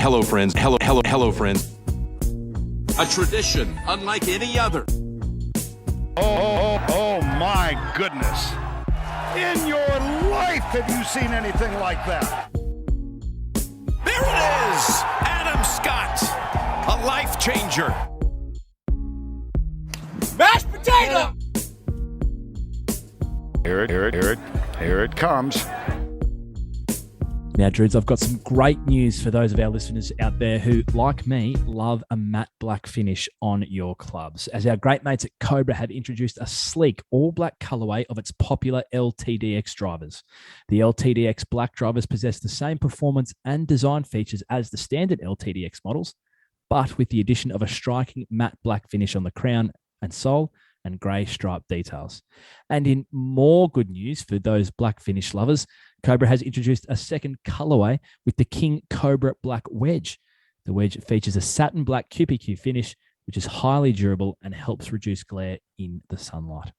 Hello, friends. Hello, friends. A tradition unlike any other. Oh, my goodness. In your life, have you seen anything like that? There it is! Adam Scott, a life changer. Mashed potato! Here it comes. Now, Druids, I've got some great news for those of our listeners out there who, like me, love a matte black finish on your clubs. As our great mates at Cobra had introduced a sleek all-black colourway of its popular LTDX drivers. The LTDX black drivers possess the same performance and design features as the standard LTDX models, but with the addition of a striking matte black finish on the crown and sole and grey stripe details. And in more good news for those black finish lovers, Cobra has introduced a second colorway with the King Cobra Black Wedge. The wedge features a satin black QPQ finish, which is highly durable and helps reduce glare in the sunlight.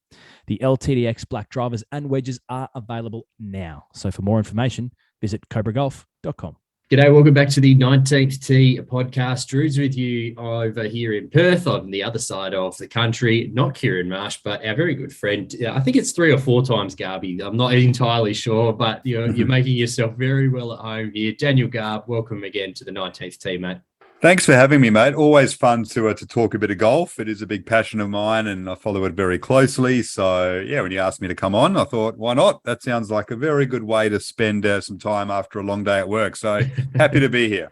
The LTDX black drivers and wedges are available now. So for more information, visit cobragolf.com. G'day, welcome back to the 19th Tee podcast. Drew's with you over here in Perth on the other side of the country. Not Kieran Marsh, but our very good friend. I think it's 3 or 4 times Garby. I'm not entirely sure, but you're making yourself very well at home here. Daniel Garb, welcome again to the 19th Tee, mate. Thanks for having me, mate. Always fun to talk a bit of golf. It is a big passion of mine and I follow it very closely. So, yeah, when you asked me to come on, I thought, why not? That sounds like a very good way to spend some time after a long day at work. So happy to be here.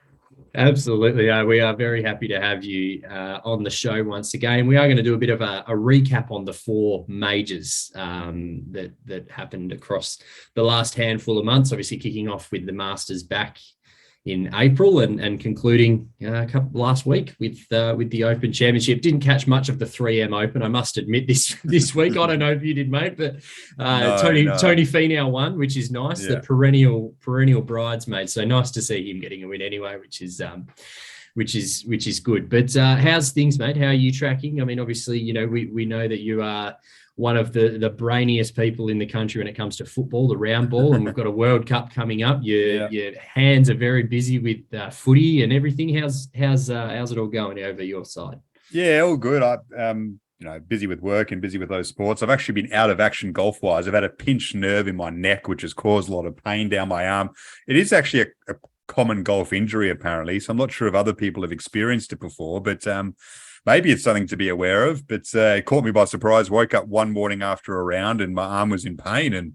Absolutely. We are very happy to have you on the show once again. We are going to do a bit of a recap on the 4 majors that happened across the last handful of months, obviously kicking off with the Masters back in April and concluding last week with the Open Championship. Didn't catch much of the 3M Open, I must admit, this week. I don't know if you did, mate, but Tony Finau won, which is nice. Yeah. The perennial bridesmaid. So nice to see him getting a win anyway, which is good. But how's things, mate? How are you tracking? I mean, obviously, we know that you are one of the brainiest people in the country when it comes to football, the round ball, and we've got a World Cup coming up. Your hands are very busy with footy and everything. How's it all going over your side? Yeah, all good. I'm busy with work and busy with those sports. I've actually been out of action golf-wise. I've had a pinched nerve in my neck, which has caused a lot of pain down my arm. It is actually a common golf injury, apparently. So I'm not sure if other people have experienced it before, but maybe it's something to be aware of, but it caught me by surprise. Woke up one morning after a round and my arm was in pain and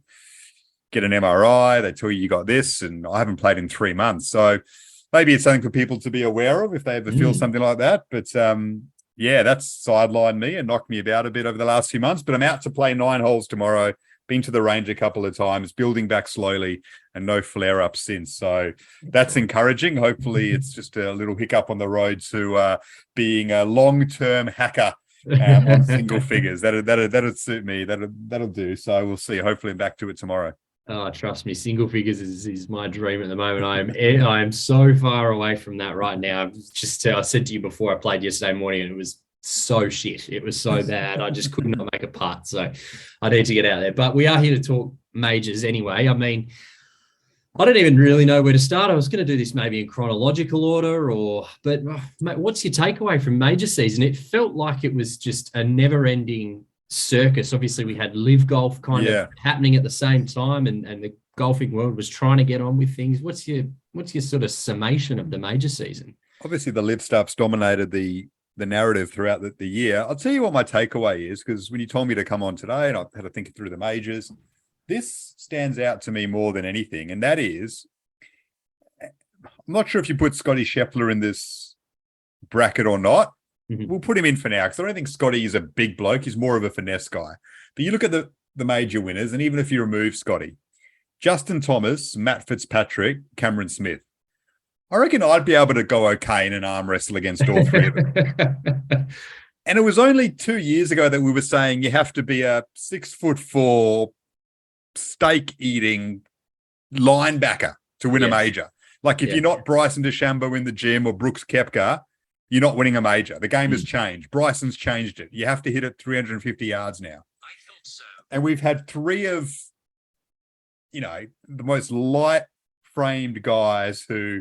get an MRI. They tell you got this, and I haven't played in 3 months. So maybe it's something for people to be aware of if they ever feel something like that. But that's sidelined me and knocked me about a bit over the last few months. But I'm out to play 9 holes tomorrow. Been to the range a couple of times, building back slowly, and no flare-ups since. So that's encouraging. Hopefully it's just a little hiccup on the road to being a long-term hacker on single figures. That'll suit me. That'll do. So we'll see. Hopefully I'm back to it tomorrow. Oh, trust me, single figures is my dream at the moment. I am so far away from that right now. I said to you before, I played yesterday morning and it was so shit. It was so bad. I just could not make a putt. So I need to get out there. But we are here to talk majors anyway. I mean, I don't even really know where to start. I was going to do this maybe in chronological order, but mate, what's your takeaway from major season? It felt like it was just a never-ending circus. Obviously, we had live golf kind of happening at the same time, and the golfing world was trying to get on with things. What's your sort of summation of the major season? Obviously, the live stuff's dominated the narrative throughout the year. I'll tell you what my takeaway is, because when you told me to come on today and I had to think through the majors, this stands out to me more than anything. And that is, I'm not sure if you put Scotty Sheffler in this bracket or not. Mm-hmm. We'll put him in for now, because I don't think Scotty is a big bloke. He's more of a finesse guy. But you look at the major winners, and even if you remove Scotty, Justin Thomas, Matt Fitzpatrick, Cameron Smith, I reckon I'd be able to go okay in an arm wrestle against all 3 of them. And it was only 2 years ago that we were saying you have to be a 6'4" steak-eating linebacker to win a major. Like if you're not Bryson DeChambeau in the gym or Brooks Koepka, you're not winning a major. The game has changed. Bryson's changed it. You have to hit it 350 yards now. I thought so. And we've had 3 of, the most light-framed guys who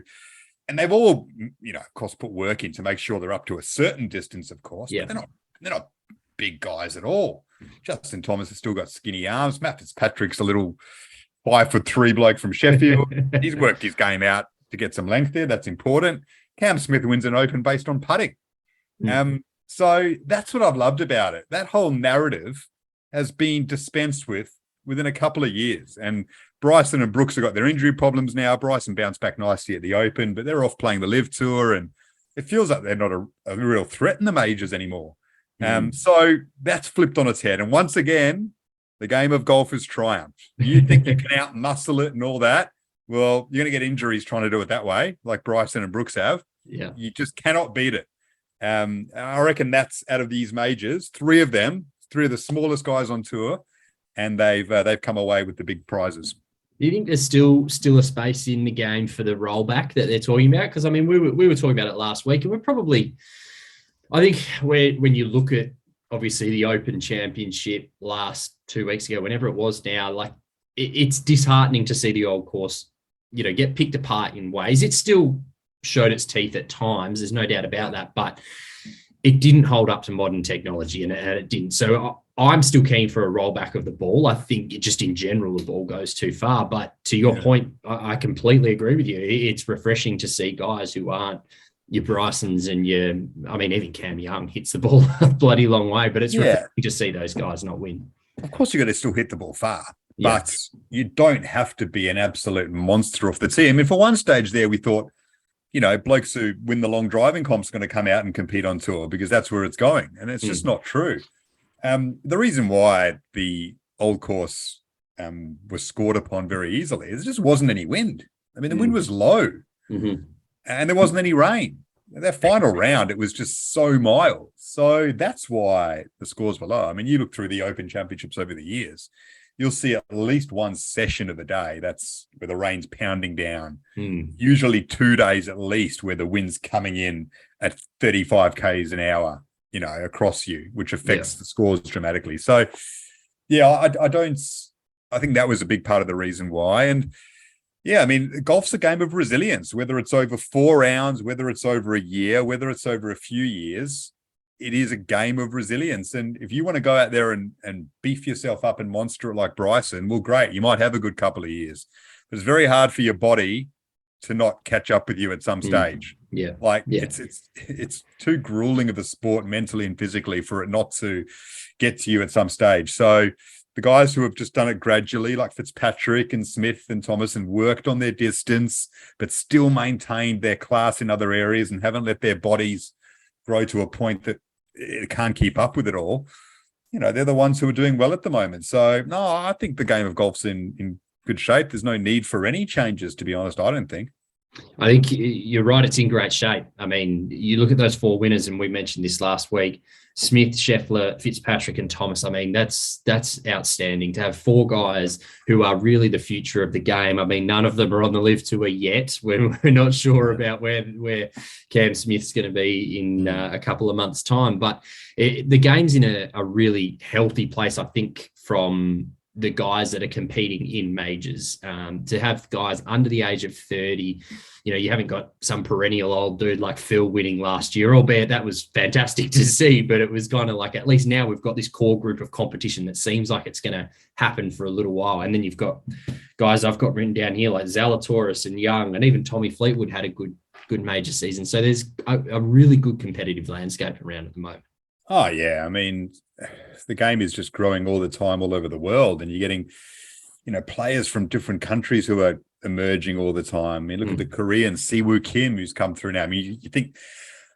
and they've all, of course, put work in to make sure they're up to a certain distance, of course. Yeah. But they're not big guys at all. Justin Thomas has still got skinny arms. Matt Fitzpatrick's a little 5'3" bloke from Sheffield. He's worked his game out to get some length there. That's important. Cam Smith wins an Open based on putting. So that's what I've loved about it. That whole narrative has been dispensed with within a couple of years. And Bryson and Brooks have got their injury problems now. Bryson bounced back nicely at the Open, but they're off playing the Live Tour, and it feels like they're not a real threat in the majors anymore. So that's flipped on its head. And once again, the game of golf has triumphed. You think you can out-muscle it and all that? Well, you're going to get injuries trying to do it that way, like Bryson and Brooks have. Yeah. You just cannot beat it. I reckon that's out of these majors, three of the smallest guys on tour, and they've come away with the big prizes. Do you think there's still a space in the game for the rollback that they're talking about? Because, I mean, we were talking about it last week, and we're probably, I think when you look at, obviously, the Open Championship last 2 weeks ago, whenever it was now, like, it's disheartening to see the old course, get picked apart in ways. It still showed its teeth at times. There's no doubt about that, but it didn't hold up to modern technology, and it didn't. So I'm still keen for a rollback of the ball. I think just in general, the ball goes too far. But to your point, I completely agree with you. It's refreshing to see guys who aren't your Brysons and even Cam Young hits the ball a bloody long way, but it's refreshing to see those guys not win. Of course, you've got to still hit the ball far, but you don't have to be an absolute monster off the tee. I mean, for one stage there, we thought, blokes who win the long driving comp's going to come out and compete on tour because that's where it's going. And it's just not true. The reason why the old course was scored upon very easily is there just wasn't any wind. I mean, the wind was low and there wasn't any rain. That final round, it was just so mild. So that's why the scores were low. I mean, you look through the Open Championships over the years, you'll see at least one session of the day that's where the rain's pounding down. Usually 2 days at least where the wind's coming in at 35 k's an hour, across you, which affects the scores dramatically. So, I think that was a big part of the reason why. And I mean, golf's a game of resilience, whether it's over 4 rounds, whether it's over a year, whether it's over a few years. It is a game of resilience. And if you want to go out there and beef yourself up and monster it like Bryson, well, great. You might have a good couple of years. But it's very hard for your body to not catch up with you at some stage. It's too grueling of a sport mentally and physically for it not to get to you at some stage. So the guys who have just done it gradually, like Fitzpatrick and Smith and Thomas, and worked on their distance, but still maintained their class in other areas and haven't let their bodies grow to a point that it can't keep up with it all. They're the ones who are doing well at the moment. So, no, I think the game of golf's in good shape. There's no need for any changes, to be honest, I don't think. I think you're right. It's in great shape. I mean, you look at those 4 winners, and we mentioned this last week, Smith, Sheffler, Fitzpatrick, and Thomas. I mean, that's outstanding to have 4 guys who are really the future of the game. I mean, none of them are on the Live Tour yet. We're not sure about where Cam Smith's going to be in a couple of months' time. But the game's in a really healthy place, I think, from the guys that are competing in majors. To have guys under the age of 30, you haven't got some perennial old dude like Phil winning last year, albeit that was fantastic to see, but it was kind of like, at least now we've got this core group of competition that seems like it's going to happen for a little while. And then you've got guys I've got written down here like Zalatoris and Young, and even Tommy Fleetwood had a good major season. So there's a really good competitive landscape around at the moment. Oh, yeah. I mean, the game is just growing all the time all over the world, and you're getting, players from different countries who are emerging all the time. I mean, look at the Korean Siwoo Kim, who's come through now. I mean, you think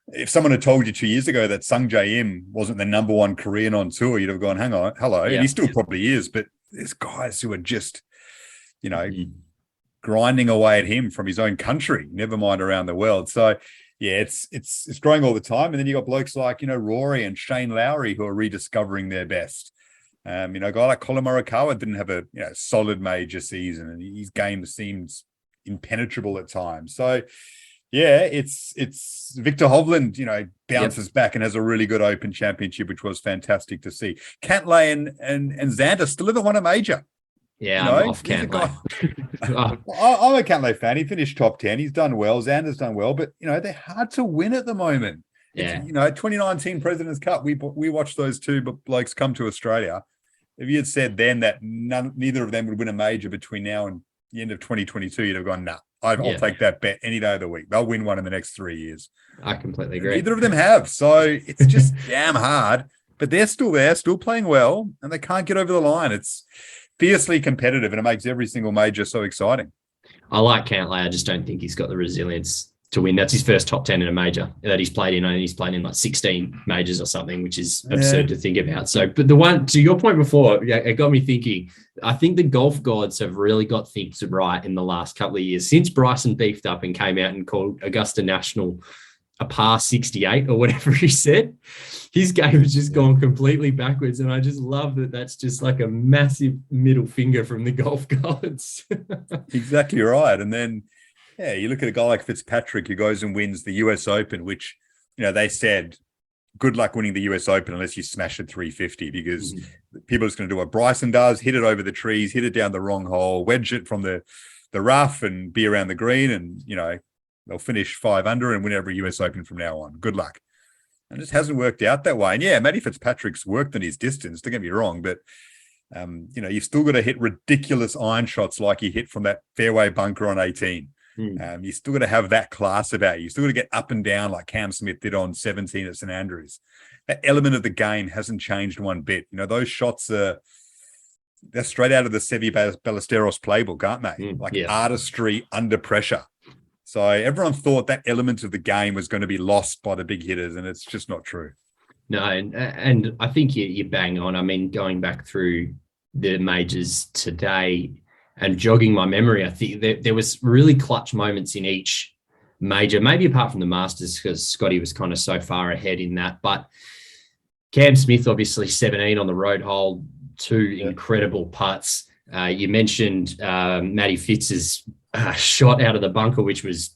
if someone had told you 2 years ago that Sung Jae Im wasn't the number 1 Korean on tour, you'd have gone, hang on, hello. Yeah. And he still probably is, but there's guys who are just, grinding away at him from his own country, never mind around the world. So, yeah, it's growing all the time. And then you got blokes like, Rory and Shane Lowry who are rediscovering their best. A guy like Colin Morikawa didn't have a solid major season, and his game seems impenetrable at times. So, yeah, it's Victor Hovland, bounces back and has a really good Open Championship, which was fantastic to see. Cantlay and Xander still haven't won a major. Yeah, You know, I'm off he's a Cantlay. guy- I'm a Cantlay fan. He finished top 10. He's done well. Xander's done well, but they're hard to win at the moment. Yeah. It's 2019 President's Cup. We watched those two blokes come to Australia. If you had said then that neither of them would win a major between now and the end of 2022, you'd have gone, nah, I'll take that bet any day of the week. They'll win one in the next 3 years. I completely agree. Neither of them have. So it's just damn hard. But they're still there, still playing well, and they can't get over the line. It's fiercely competitive, and it makes every single major so exciting. I like Cantlay. I just don't think he's got the resilience to win. That's his first top 10 in a major that he's played in. And he's played in like 16 majors or something, which is absurd to think about. So, but the one, to your point before, it got me thinking, I think the golf gods have really got things right in the last couple of years. Since Bryson beefed up and came out and called Augusta National a par 68 or whatever he said, his game has just gone completely backwards. And I just love that that's just like a massive middle finger from the golf gods. Exactly right. And then, you look at a guy like Fitzpatrick who goes and wins the US Open, which, they said, good luck winning the US Open unless you smash it 350, because people are just going to do what Bryson does, hit it over the trees, hit it down the wrong hole, wedge it from the rough and be around the green. And, they'll finish 5 under and win every US Open from now on. Good luck. And it just hasn't worked out that way. And Matty Fitzpatrick's worked on his distance, don't get me wrong, but you've still got to hit ridiculous iron shots like he hit from that fairway bunker on 18. You still got to have that class about you. You still got to get up and down like Cam Smith did on 17 at St Andrews. That element of the game hasn't changed one bit. Those shots they're straight out of the Seve Ballesteros playbook, aren't they? Artistry under pressure. So everyone thought that element of the game was going to be lost by the big hitters, and it's just not true. No, and I think you bang on. I mean, going back through the majors today and jogging my memory, I think there was really clutch moments in each major, maybe apart from the Masters because Scotty was kind of so far ahead in that. But Cam Smith, obviously 17 on the road hole, 2 incredible putts. You mentioned Matty Fitz's shot out of the bunker, which was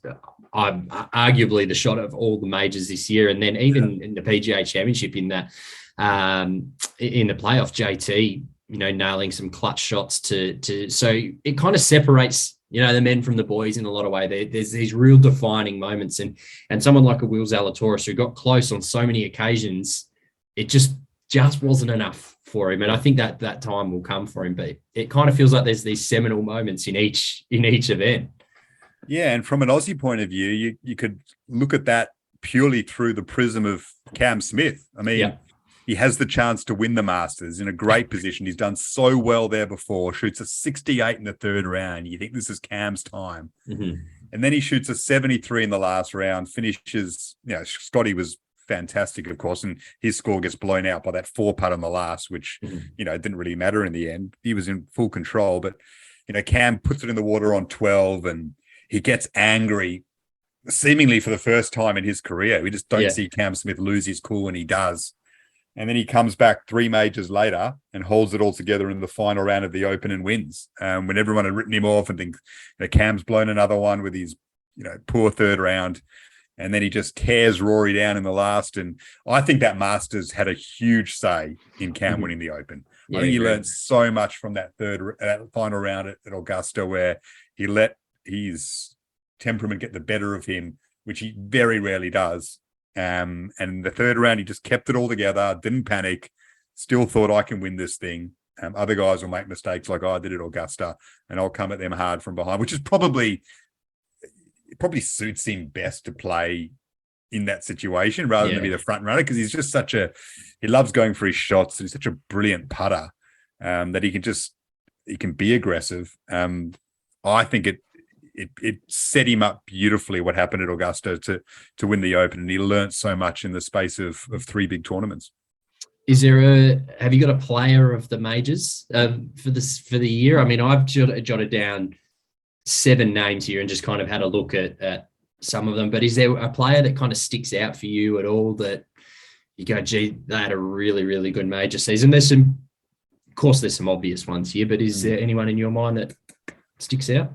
arguably the shot of all the majors this year. And then even in the PGA Championship in that in the playoff, JT, nailing some clutch shots to so it kind of separates, the men from the boys in a lot of way. There's these real defining moments, and someone like a Will Zalatoris who got close on so many occasions, it just wasn't enough for him. And I think that time will come for him, but it kind of feels like there's these seminal moments in each event. Yeah. And from an Aussie point of view, you could look at that purely through the prism of Cam Smith. I mean, he has the chance to win the Masters in a great position. He's done so well there before, shoots a 68 in the third round. You think this is Cam's time. And then he shoots a 73 in the last round, finishes, Scotty was fantastic, of course, and his score gets blown out by that 4 putt on the last, which, didn't really matter in the end. He was in full control, but, Cam puts it in the water on 12 and he gets angry, seemingly for the first time in his career. We just don't see Cam Smith lose his cool when he does. And then he comes back 3 majors later and holds it all together in the final round of the Open and wins. When everyone had written him off and thinks, Cam's blown another one with his, poor third round. And then he just tears Rory down in the last. And I think that Masters had a huge say in Cam winning the Open. I think he learned so much from that final round at Augusta, where he let his temperament get the better of him, which he very rarely does. And the third round, he just kept it all together, didn't panic, still thought, I can win this thing. Other guys will make mistakes like I did at Augusta, and I'll come at them hard from behind, which is probably suits him best to play in that situation rather than to be the front runner, because he's just he loves going for his shots. And he's such a brilliant putter that he can be aggressive. I think it set him up beautifully what happened at Augusta to win the Open, and he learnt so much in the space of 3 big tournaments. Have you got a player of the majors for the year? I mean, I've jotted down 7 names here and just kind of had a look at some of them, but is there a player that kind of sticks out for you at all that you go, gee, they had a really, really good major season? There's some obvious ones here, but is there anyone in your mind that sticks out?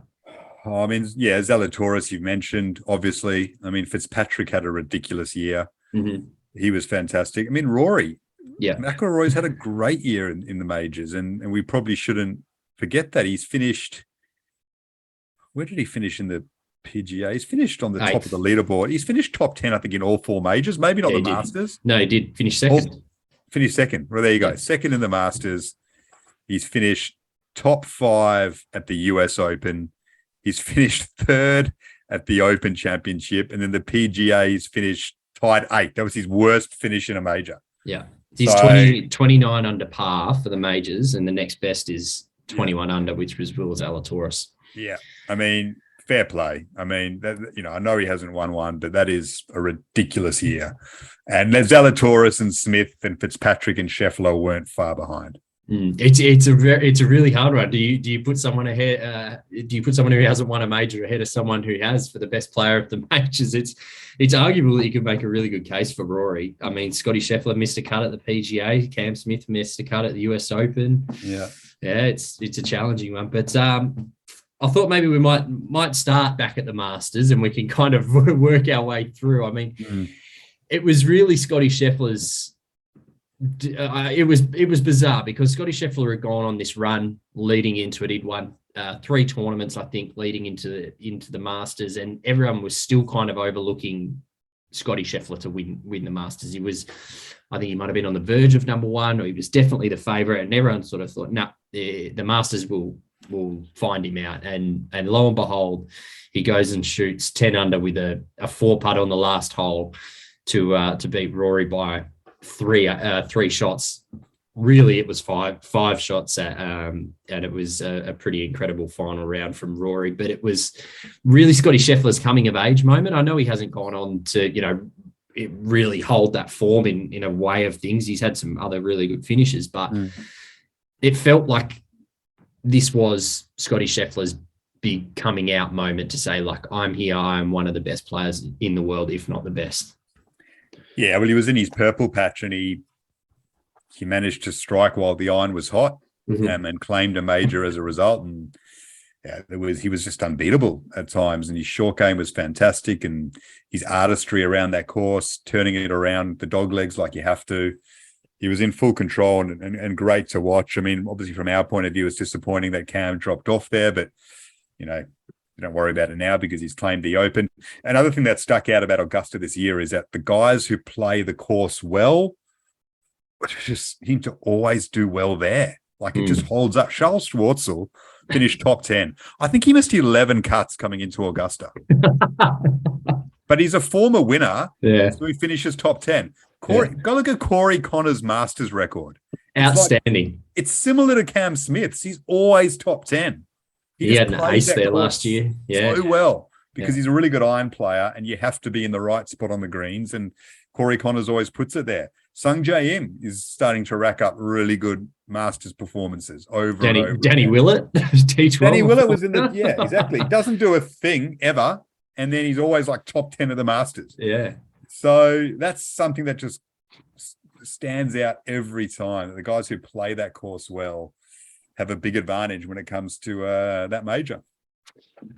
I mean, Zalatoris you've mentioned, obviously. I mean, Fitzpatrick had a ridiculous year. He was fantastic. I mean, Rory. McIlroy's had a great year in the majors, and we probably shouldn't forget that he's finished. Where did he finish in the PGA? He's finished on the top of the leaderboard. He's finished top 10, I think, in all 4 majors. Maybe not the Masters. No, he did finish second. Finished second. Well, there you go. Second in the Masters. He's finished top 5 at the US Open. He's finished 3rd at the Open Championship. And then the PGA, he's finished tied 8th. That was his worst finish in a major. Yeah. He's 29 under par for the majors, and the next best is 21 under, which was Will Zalatoris. Yeah. I mean, fair play. I mean, I know he hasn't won one, but that is a ridiculous year. And Zalatoris and Smith and Fitzpatrick and Sheffler weren't far behind. It's a really hard one. Do you put someone ahead? Do you put someone who hasn't won a major ahead of someone who has for the best player of the majors? It's arguable that you could make a really good case for Rory. I mean, Scotty Sheffler missed a cut at the PGA. Cam Smith missed a cut at the US Open. Yeah, it's a challenging one, but I thought maybe we might start back at the Masters and we can kind of work our way through. I mean, it was really Scotty Scheffler's. It was bizarre because Scotty Sheffler had gone on this run leading into it. He'd won 3 tournaments, I think, leading into the Masters, and everyone was still kind of overlooking Scotty Sheffler to win the Masters. I think he might have been on the verge of number 1, or he was definitely the favourite, and everyone sort of thought, the Masters will find him out. And lo and behold, he goes and shoots 10 under with a 4-putt on the last hole to beat Rory by 3 shots. Really, it was five shots and it was a pretty incredible final round from Rory. But it was really Scotty Scheffler's coming of age moment. I know he hasn't gone on to really hold that form in a way of things. He's had some other really good finishes, but it felt like this was Scotty Scheffler's big coming out moment to say, like, I'm here. I'm one of the best players in the world, if not the best. Yeah, well, he was in his purple patch and he managed to strike while the iron was hot and claimed a major as a result. And he was just unbeatable at times. And his short game was fantastic, and his artistry around that course, turning it around the dog legs like you have to. He was in full control and great to watch. I mean, obviously from our point of view, it's disappointing that Cam dropped off there, but don't worry about it now because he's claimed the Open. Another thing that stuck out about Augusta this year is that the guys who play the course well just seem to always do well there. Like it just holds up. Charles Schwartzel finished top 10. I think he missed 11 cuts coming into Augusta. But he's a former winner, so he finishes top 10. Go look at Corey Connor's Masters record. Outstanding. It's similar to Cam Smith's. He's always top 10. He had an ace there last year. Yeah. So well, because he's a really good iron player and you have to be in the right spot on the greens. And Corey Connors always puts it there. Sung Jae Im is starting to rack up really good Masters performances over and over. Danny Willett. Danny Willett was in the, exactly. He doesn't do a thing ever. And then he's always like top 10 of the Masters. Yeah. So that's something that just stands out every time. The guys who play that course well have a big advantage when it comes to that major.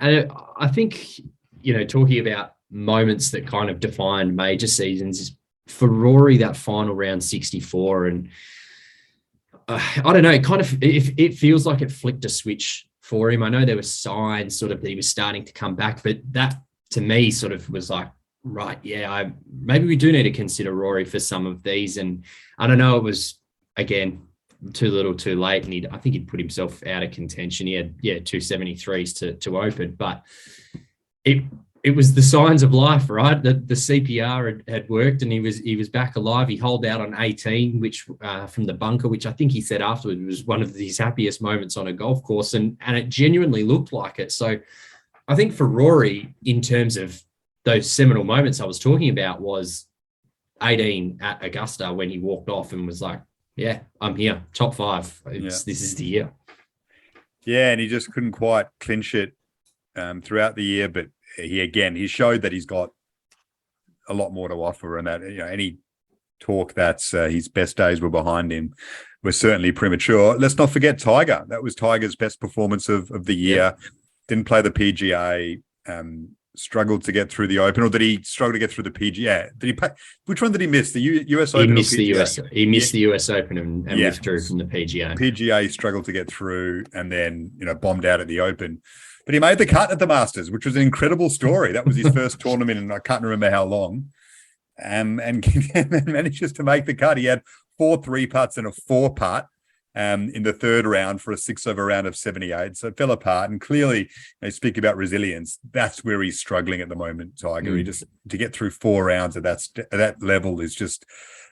And I think, talking about moments that kind of defined major seasons, for Rory, that final round 64, and I don't know, it feels like it flicked a switch for him. I know there were signs sort of that he was starting to come back, but that to me sort of was like, right, maybe we do need to consider Rory for some of these. And I don't know, it was, again, too little too late, and I think he'd put himself out of contention. He had 273s to open, but it was the signs of life, right? The CPR had worked and he was back alive. He holed out on 18, which from the bunker, which I think he said afterwards was one of his happiest moments on a golf course, and it genuinely looked like it. So I think for Rory, in terms of those seminal moments I was talking about, was 18 at Augusta when he walked off and was like, yeah, I'm here, top 5. This is the year. Yeah, and he just couldn't quite clinch it throughout the year, but he showed that he's got a lot more to offer, and that any talk that his best days were behind him was certainly premature. Let's not forget Tiger. That was Tiger's best performance of the year. Didn't play the PGA. struggled to get through the Open, or did he struggle to get through the PGA? Did he play? Which one did he miss? The US Open? He missed or the PGA? US. He missed the US Open and withdrew from the PGA. PGA struggled to get through, and then bombed out at the Open. But he made the cut at the Masters, which was an incredible story. That was his first tournament, and I can't remember how long. And manages to make the cut. He had 4 3-putts and a 4-putt. In the third round for a 6-over round of 78. So it fell apart. And clearly, they speak about resilience. That's where he's struggling at the moment, Tiger. He just, to get through 4 rounds at that level is just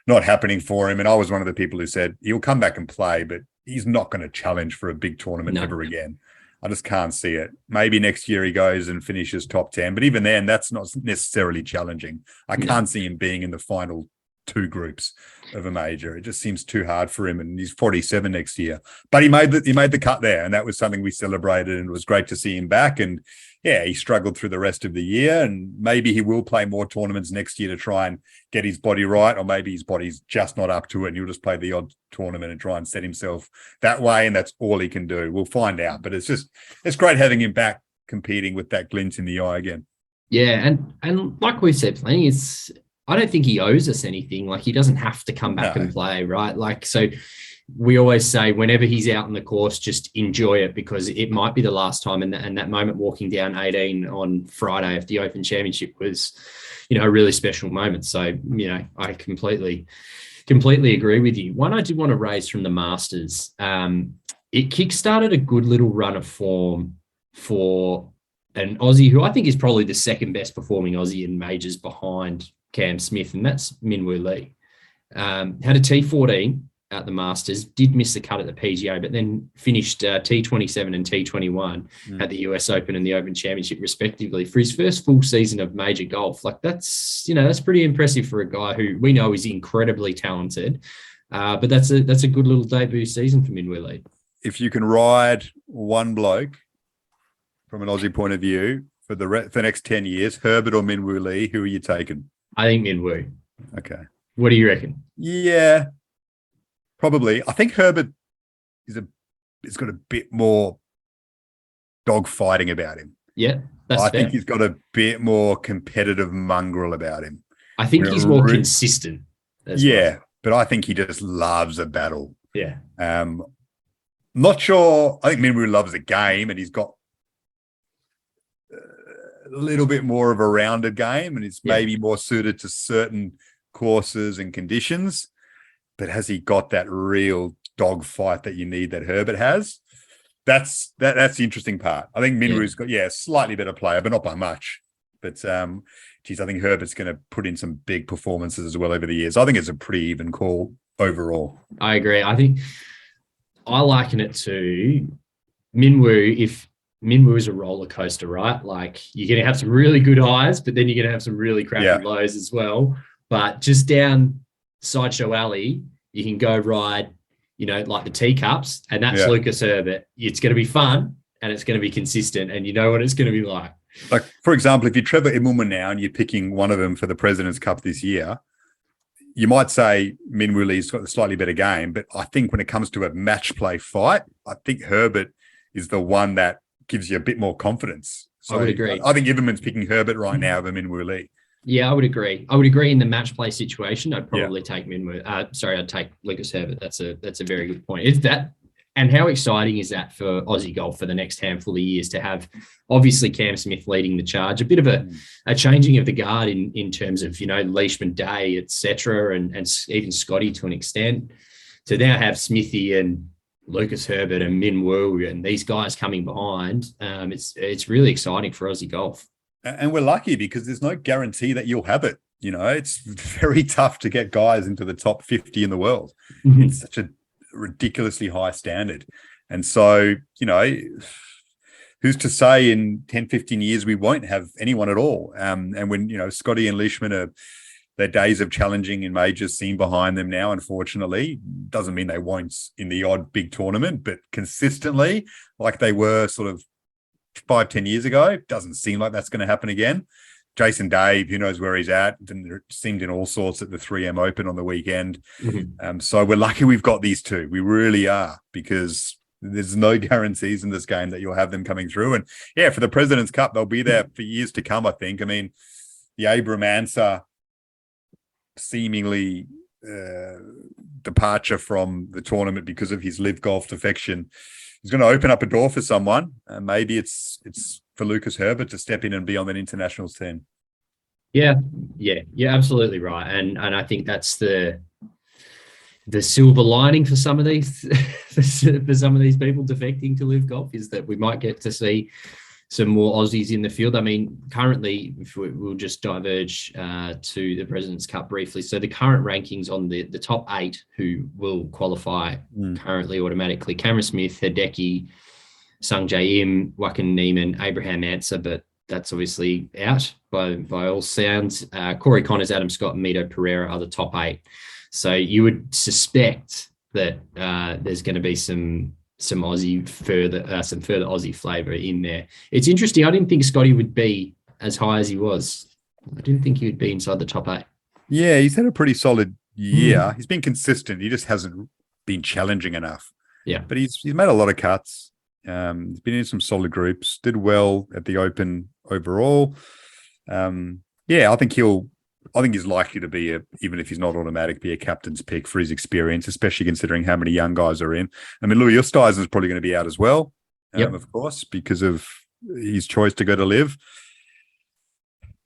not happening for him. And I was one of the people who said he'll come back and play, but he's not going to challenge for a big tournament ever again. I just can't see it. Maybe next year he goes and finishes top 10, but even then, that's not necessarily challenging. I can't see him being in the final 2 groups of a major. It just seems too hard for him, and he's 47 next year. But he made the cut there, and that was something we celebrated, and it was great to see him back. And yeah, he struggled through the rest of the year, and maybe he will play more tournaments next year to try and get his body right, or maybe his body's just not up to it, and he'll just play the odd tournament and try and set himself that way, and that's all he can do. We'll find out, but it's great having him back competing with that glint in the eye again. Yeah, and like we said, plenty, I don't think he owes us anything. Like, he doesn't have to come back and play, right? Like, so we always say whenever he's out on the course, just enjoy it, because it might be the last time. And that moment walking down 18 on Friday of the Open Championship was, a really special moment. So, I completely agree with you. One I did want to raise from the Masters, it kickstarted a good little run of form for an Aussie who I think is probably the second best performing Aussie in majors behind Cam Smith, and that's Minwoo Lee. Had a T14 at the Masters, did miss the cut at the PGA, but then finished T27 and T21 at the US Open and the Open Championship, respectively, for his first full season of major golf. Like, that's pretty impressive for a guy who we know is incredibly talented. But that's a good little debut season for Minwoo Lee. If you can ride one bloke from an Aussie point of view for the next 10 years, Herbert or Minwoo Lee, who are you taking? I think Minwoo. Okay. What do you reckon? Yeah, probably. I think Herbert has got a bit more dogfighting about him. Yeah, that's I fair. think he's got a bit more competitive mongrel about him. I think he's more consistent. Well. But I think he just loves a battle. Yeah. Not sure. I think Minwoo loves a game, and he's got a little bit more of a rounded game, and it's maybe more suited to certain courses and conditions. But has he got that real dogfight that you need that Herbert has? That's the interesting part. I think Minwoo's got a slightly better player, but not by much. But I think Herbert's going to put in some big performances as well over the years. I think it's a pretty even call overall. I agree. I think I liken it to Minwoo. If Minwoo is a roller coaster, right? Like, you're going to have some really good highs, but then you're going to have some really crappy lows as well. But just down Sideshow Alley, you can go ride, like the teacups, and that's Lucas Herbert. It's going to be fun, and it's going to be consistent, and you know what it's going to be like. Like, for example, if you're Trevor Immelman now and you're picking one of them for the President's Cup this year, you might say Minwoo Lee's got a slightly better game, but I think when it comes to a match play fight, I think Herbert is the one that gives you a bit more confidence. So I would agree. I think Everman's picking Herbert right now over Minwoo Lee. Yeah, I would agree. I would agree in the match play situation. I'd probably take I'd take Lucas Herbert. That's a very good point. It's that, and how exciting is that for Aussie golf for the next handful of years to have, obviously, Cam Smith leading the charge, a bit of a changing of the guard in terms of, Leishman Day, etc., and even Scotty to an extent, to now have Smithy and Lucas Herbert and Minwoo and these guys coming behind. It's really exciting for Aussie golf. And we're lucky because there's no guarantee that you'll have it. It's very tough to get guys into the top 50 in the world. Mm-hmm. It's such a ridiculously high standard. And so, who's to say in 10, 15 years we won't have anyone at all? And when, Scotty and Leishman are, their days of challenging in majors seem behind them now, unfortunately. Doesn't mean they won't in the odd big tournament, but consistently, like they were sort of 5-10 years ago, doesn't seem like that's going to happen again. Jason Dave, who knows where he's at, seemed in all sorts at the 3M Open on the weekend. Mm-hmm. So we're lucky we've got these two. We really are, because there's no guarantees in this game that you'll have them coming through. And yeah, for the President's Cup, they'll be there for years to come, I think. I mean, the Abram Answer seemingly departure from the tournament because of his live golf defection is going to open up a door for someone. And maybe it's for Lucas Herbert to step in and be on that internationals team. Yeah, absolutely right. And I think that's the silver lining for some of these for some of these people defecting to live golf, is that we might get to see some more Aussies in the field. I mean, currently, if we'll just diverge to the President's Cup briefly. So the current rankings on the top 8 who will qualify currently automatically: Cameron Smith, Hideki, Sung Jae Im, Wakan Neiman, Abraham Answer, but that's obviously out by all sounds. Corey Connors, Adam Scott, and Mito Pereira are the top 8. So you would suspect that there's going to be some Aussie some further Aussie flavour in there. It's interesting. I didn't think Scotty would be as high as he was. I didn't think he would be inside the top 8. Yeah, he's had a pretty solid year. He's been consistent. He just hasn't been challenging enough. Yeah, but he's made a lot of cuts. He's been in some solid groups. Did well at the Open overall. I think he's likely to be even if he's not automatic, be a captain's pick for his experience, especially considering how many young guys are in. I mean, Louis Oosthuizen is probably going to be out as well, of course, because of his choice to go to live.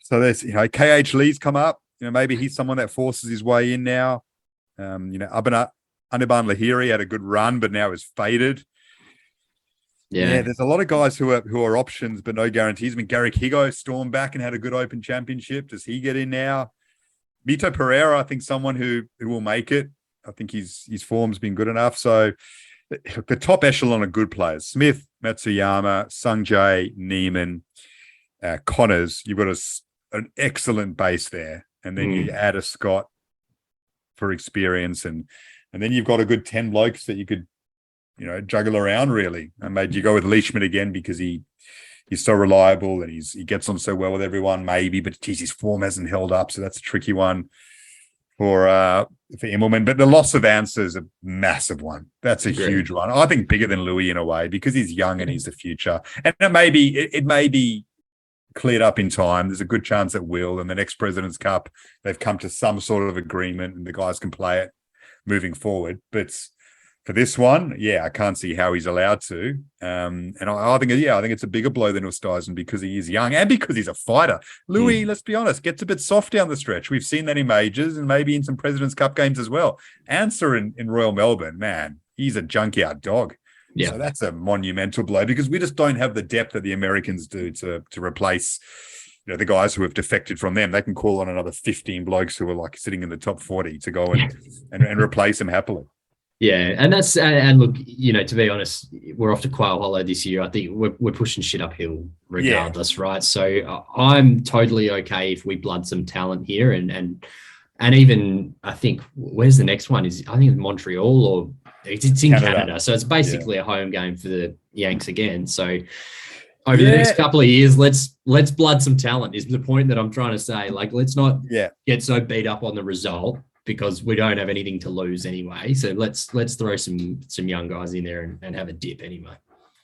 So there's, KH Lee's come up. Maybe he's someone that forces his way in now. Aniban Lahiri had a good run, but now is faded. Yeah, there's a lot of guys who are options, but no guarantees. I mean, Garrick Higo stormed back and had a good Open Championship. Does he get in now? Mito Pereira, I think someone who will make it. I think his form's been good enough. So the top echelon of good players: Smith, Matsuyama, Sungjae, Neiman, Connors. You've got an excellent base there, and then you add a Scott for experience, and then you've got a good 10 blokes that you could juggle around really. And maybe you go with Leishman again because he's so reliable and he gets on so well with everyone, maybe, but geez, his form hasn't held up. So that's a tricky one for Immelman. But the loss of Answer is a massive one. That's a huge one. I think bigger than Louis in a way, because he's young and he's the future. And it may be cleared up in time. There's a good chance it will. And the next President's Cup, they've come to some sort of agreement and the guys can play it moving forward. But for this one, I can't see how he's allowed to. And I think it's a bigger blow than Oosthuizen because he is young and because he's a fighter. Louis, let's be honest, gets a bit soft down the stretch. We've seen that in majors and maybe in some President's Cup games as well. Answer in Royal Melbourne, man, he's a junkyard dog. Yeah. So that's a monumental blow because we just don't have the depth that the Americans do to replace the guys who have defected from them. They can call on another 15 blokes who are like sitting in the top 40 to go and replace them happily. Yeah, and look, to be honest, we're off to Quail Hollow this year. I think we're pushing shit uphill regardless, right? So I'm totally okay if we blood some talent here, and even I think where's the next one? I think it's Montreal or it's in Canada. So it's basically a home game for the Yanks again. So over the next couple of years, let's blood some talent is the point that I'm trying to say. Like, let's not get so beat up on the result, because we don't have anything to lose anyway. So let's throw some young guys in there and have a dip anyway.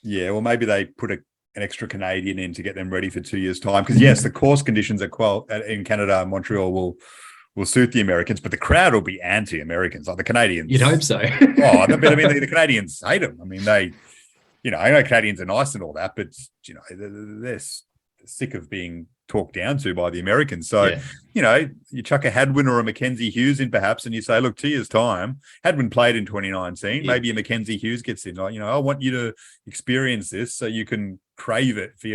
Yeah, well, maybe they put an extra Canadian in to get them ready for 2 years' time. Because, yes, the course conditions in Canada and Montreal will suit the Americans, but the crowd will be anti-Americans, like the Canadians. You'd hope so. The Canadians hate them. I mean, I know Canadians are nice and all that, but, they're sick of being talked down to by the Americans. So, you chuck a Hadwin or a Mackenzie Hughes in perhaps, and you say, look, 2 years' time, Hadwin played in 2019. Maybe a Mackenzie Hughes gets in. I want you to experience this so you can crave it for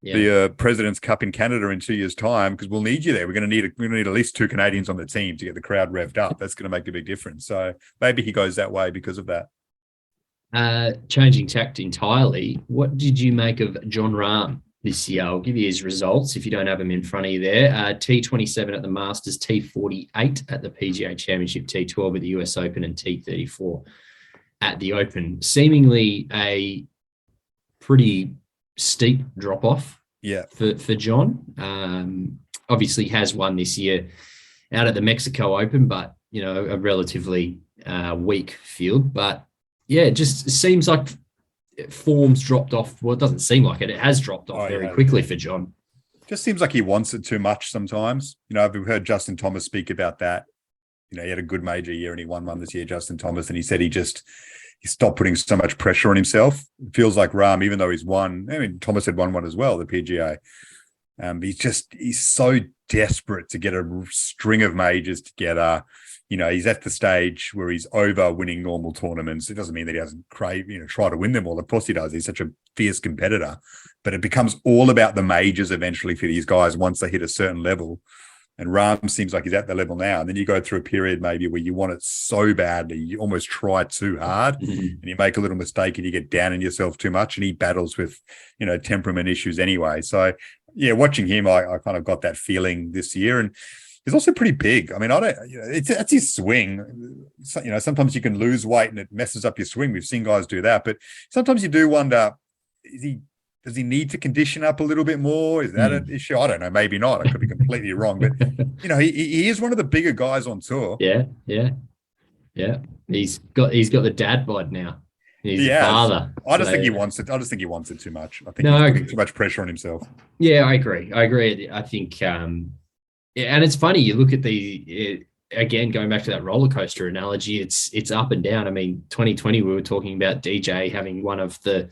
your President's Cup in Canada in 2 years' time, because we'll need you there. We're going to need at least 2 Canadians on the team to get the crowd revved up. That's going to make a big difference. So maybe he goes that way because of that. Changing tact entirely, what did you make of John Rahm this year? I'll give you his results if you don't have them in front of you there. T27 at the Masters, T48 at the PGA Championship, T12 at the US Open, and T34 at the Open. Seemingly a pretty steep drop-off for John. Obviously has won this year out at the Mexico Open, but, a relatively weak field. But yeah, it just seems like form's dropped off. Well, it doesn't seem like it. It has dropped off very quickly for John. Just seems like he wants it too much sometimes. I've heard Justin Thomas speak about that. He had a good major year and he won one this year, Justin Thomas, and he said he stopped putting so much pressure on himself. It feels like Rahm, even though he's won, Thomas had won one as well, the PGA. He's so desperate to get a string of majors together. He's at the stage where he's over winning normal tournaments. It doesn't mean that he doesn't try to win them all. Of course he does. He's such a fierce competitor. But it becomes all about the majors eventually for these guys once they hit a certain level. And Rahm seems like he's at the level now. And then you go through a period maybe where you want it so badly, you almost try too hard and you make a little mistake and you get down on yourself too much. And he battles with, temperament issues anyway. So, yeah, watching him, I kind of got that feeling this year. And he's also pretty big. I mean, that's his swing. So, sometimes you can lose weight and it messes up your swing. We've seen guys do that. But sometimes you do wonder, does he need to condition up a little bit more? Is that an issue? I don't know. Maybe not. I could be completely wrong. But, he is one of the bigger guys on tour. Yeah. He's got the dad bod now. He's a father. I just think he wants it. I just think he wants it too much. I think he's putting too much pressure on himself. Yeah, I agree. I think, and it's funny. You look at again, going back to that roller coaster analogy, it's up and down. I mean, 2020, we were talking about DJ having one of the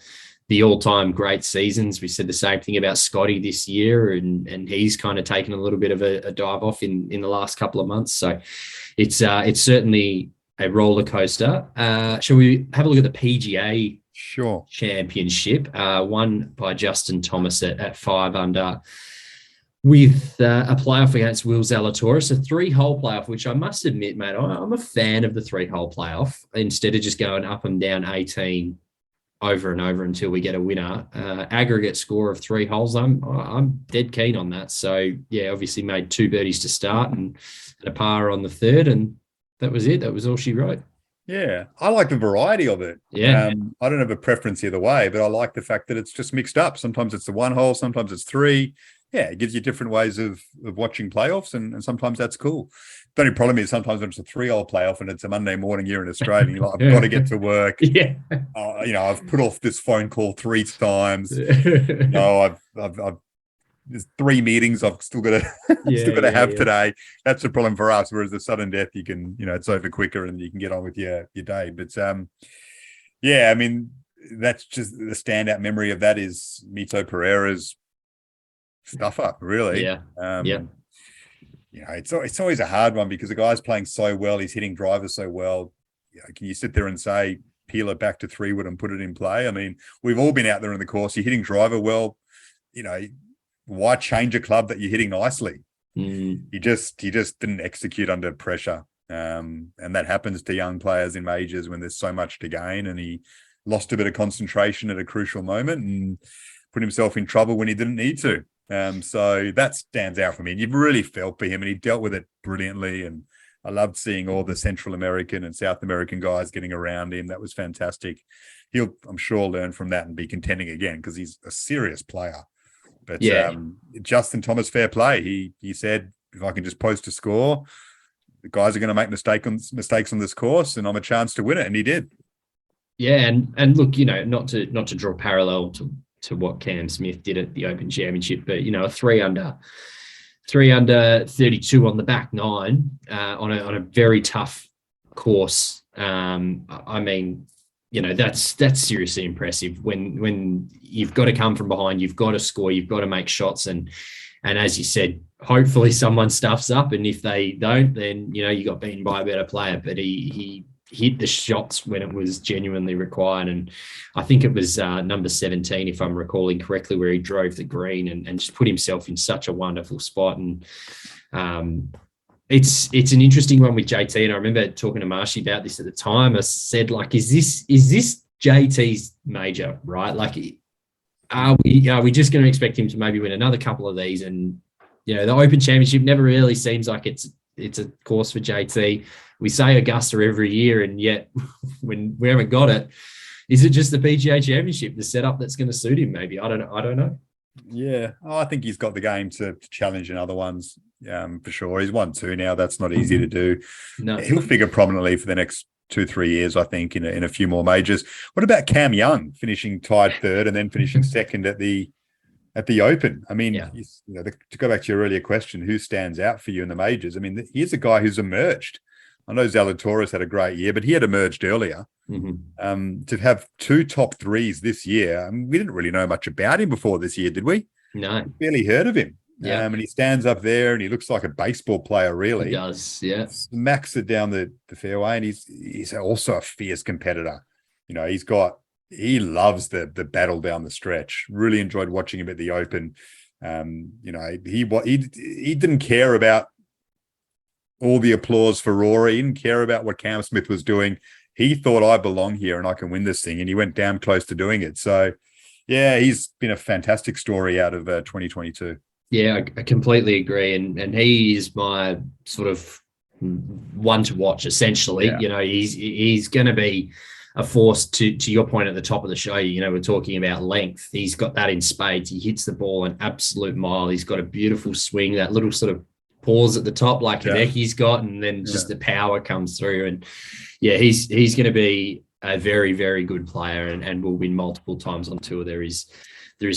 all-time great seasons. We said the same thing about Scotty this year, and he's kind of taken a little bit of a dive off in the last couple of months. So it's certainly a roller coaster. Shall we have a look at the PGA Championship, won by Justin Thomas at 5 under with a playoff against Will Zalatoris, a 3-hole playoff, which I must admit, mate, I'm a fan of the 3-hole playoff instead of just going up and down 18 over and over until we get a winner. Aggregate score of 3 holes, I'm dead keen on that. So, yeah, obviously made 2 birdies to start and a par on the 3rd, and that was it. That was all she wrote. Yeah, I like the variety of it. Yeah. I don't have a preference either way, but I like the fact that it's just mixed up. Sometimes it's the 1 hole, sometimes it's 3. Yeah, it gives you different ways of watching playoffs, and sometimes that's cool. The only problem is sometimes when it's a 3-hole playoff and it's a Monday morning here in Australia, and you're like, I've got to get to work. Yeah. I've put off this phone call 3 times. I've there's 3 meetings I've still got to have today. That's a problem for us. Whereas the sudden death, you can, it's over quicker and you can get on with your day. But I mean, that's just the standout memory of that is Mito Pereira's stuff up, really. It's always a hard one because the guy's playing so well. He's hitting drivers so well. Can you sit there and say, peel it back to 3-wood and put it in play? I mean, we've all been out there in the course. You're hitting driver well, why change a club that you're hitting nicely? He just didn't execute under pressure. And that happens to young players in majors when there's so much to gain, and he lost a bit of concentration at a crucial moment and put himself in trouble when he didn't need to. So that stands out for me. And you've really felt for him, and he dealt with it brilliantly. And I loved seeing all the Central American and South American guys getting around him. That was fantastic. He'll, I'm sure, learn from that and be contending again because he's a serious player. But Justin Thomas, fair play. He said, if I can just post a score, the guys are going to make mistakes on this course, and I'm a chance to win it, and he did. Yeah, and look, not to draw parallel to what Cam Smith did at the Open Championship, but a 3 under 32 on the back 9 on a very tough course. I mean, that's seriously impressive when you've got to come from behind, you've got to score, you've got to make shots, and as you said, hopefully someone stuffs up, and if they don't, then you got beaten by a better player. But he hit the shots when it was genuinely required, and I think it was number 17, if I'm recalling correctly, where he drove the green and just put himself in such a wonderful spot. And it's an interesting one with JT, and I remember talking to Marshy about this at the time. I said, like, is this JT's major, right? Like, are we just going to expect him to maybe win another couple of these? And the Open Championship never really seems like it's a course for JT. We say Augusta every year, and yet when we haven't got it, is it just the PGA Championship, the setup that's going to suit him? Maybe I don't know. Yeah, I think he's got the game to challenge in other ones, for sure. He's won 2 now. That's not easy to do. No, he'll figure prominently for the next 2-3 years, I think, in a few more majors. What about Cam Young finishing tied third and then finishing second at the Open? I mean, to go back to your earlier question, who stands out for you in the majors? I mean, here's a guy who's emerged. I know Zalatoris had a great year, but he had emerged earlier. To have 2 top threes this year, I mean, we didn't really know much about him before this year, did we? No. Barely heard of him. Yeah. And he stands up there and he looks like a baseball player, really. He does, yeah. Smacks it down the fairway, and he's also a fierce competitor. You know, he loves the battle down the stretch. Really enjoyed watching him at the Open. You know, he didn't care about all the applause for Rory. He didn't care about what Cam Smith was doing. He thought, I belong here and I can win this thing. And he went damn close to doing it. So, yeah, he's been a fantastic story out of 2022. Yeah, I completely agree. And he is my sort of one to watch, essentially. Yeah. You know, he's going to be a force to your point at the top of the show. You know, we're talking about length. He's got that in spades. He hits the ball an absolute mile. He's got a beautiful swing, that little sort of pause at the top like Hideki's got, and then just the power comes through. And yeah, he's going to be a very, very good player and will win multiple times on tour. There is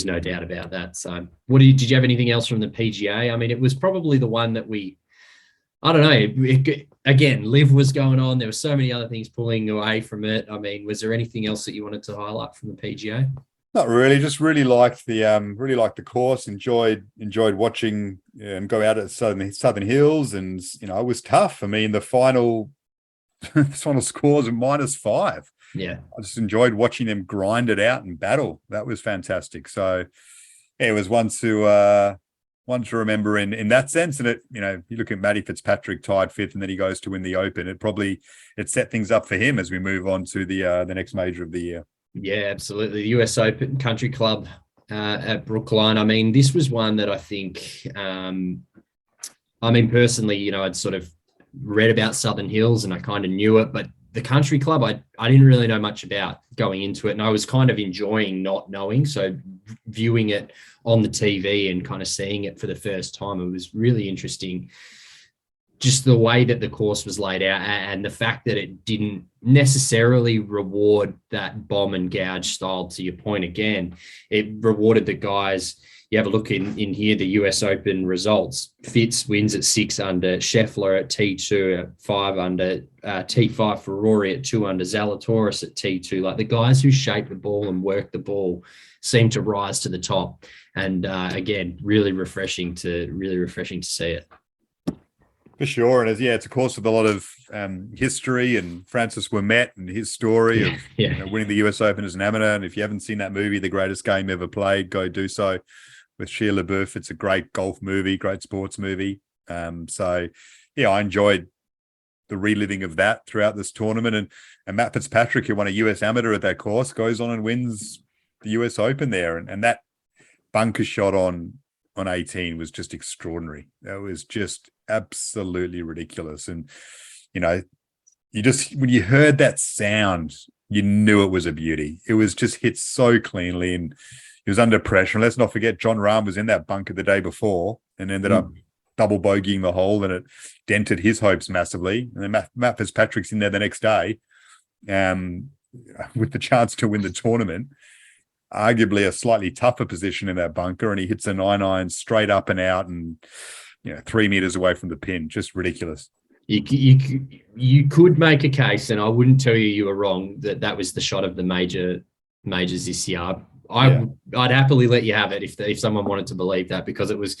no doubt about that. So did you have anything else from the PGA? I mean, it was probably the one that I don't know. Again, Liv was going on. There were so many other things pulling away from it. I mean, was there anything else that you wanted to highlight from the PGA? Not really. Just really liked the course. Enjoyed watching and go out at Southern Hills, and you know, it was tough. I mean, the final scores are -5. Yeah, I just enjoyed watching them grind it out and battle. That was fantastic. So yeah, it was one to remember in that sense. And it, you know, you look at Matty Fitzpatrick tied 5th, and then he goes to win the Open. It set things up for him as we move on to the next major of the year. Yeah, absolutely. The US Open Country Club at Brookline. I mean, this was one that I think, personally, you know, I'd sort of read about Southern Hills and I kind of knew it, but the Country Club, I didn't really know much about going into it. And I was kind of enjoying not knowing. So viewing it on the TV and kind of seeing it for the first time, it was really interesting. Just the way that the course was laid out and the fact that it didn't necessarily reward that bomb and gouge style, to your point again. It rewarded the guys. You have a look in here, the US Open results. Fitz wins at 6 under, Sheffler at T2 at 5 under, T5 for Rory at 2 under, Zalatoris at T2. Like, the guys who shape the ball and work the ball seem to rise to the top. And again, really refreshing to see it. For sure. And it's a course with a lot of history, and Francis Ouimet and his story of winning the US Open as an amateur. And if you haven't seen that movie, The Greatest Game Ever Played, go do so with Shia LaBeouf. It's a great golf movie, great sports movie. I enjoyed the reliving of that throughout this tournament. And Matt Fitzpatrick, who won a US amateur at that course, goes on and wins the US Open there. And that bunker shot on 18 was just extraordinary. That was just absolutely ridiculous. And, you know, when you heard that sound, you knew it was a beauty. It was just hit so cleanly, and he was under pressure. And let's not forget, John Rahm was in that bunker the day before and ended up double bogeying the hole, and it dented his hopes massively. And then Matt Fitzpatrick's in there the next day with the chance to win the tournament. Arguably a slightly tougher position in that bunker, and he hits a 9-iron straight up and out, and 3 meters away from the pin. Just ridiculous. You could make a case, and I wouldn't tell you were wrong, that was the shot of the majors this year. I'd happily let you have it if someone wanted to believe that, because it was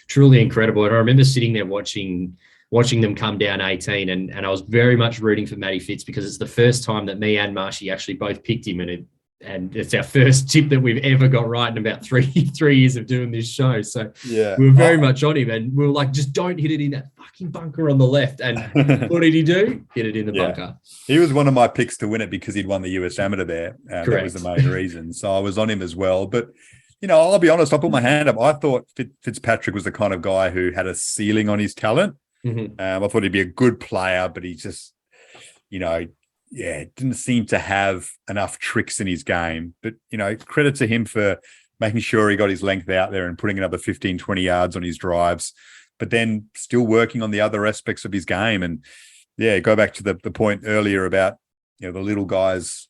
truly incredible. And I remember sitting there watching them come down 18, and I was very much rooting for Matty Fitz, because it's the first time that me and Marshy actually both picked him, and it's our first tip that we've ever got right in about three years of doing this show. So we were very much on him, and we were like, just don't hit it in that fucking bunker on the left. And what did he do? Hit it in the bunker. He was one of my picks to win it because he'd won the US Amateur there. That was the main reason. So I was on him as well. But, I'll be honest, I'll put my hand up. I thought Fitzpatrick was the kind of guy who had a ceiling on his talent. Mm-hmm. I thought he'd be a good player, but he just, didn't seem to have enough tricks in his game. But, credit to him for making sure he got his length out there and putting another 15, 20 yards on his drives, but then still working on the other aspects of his game. And, go back to the point earlier about, the little guys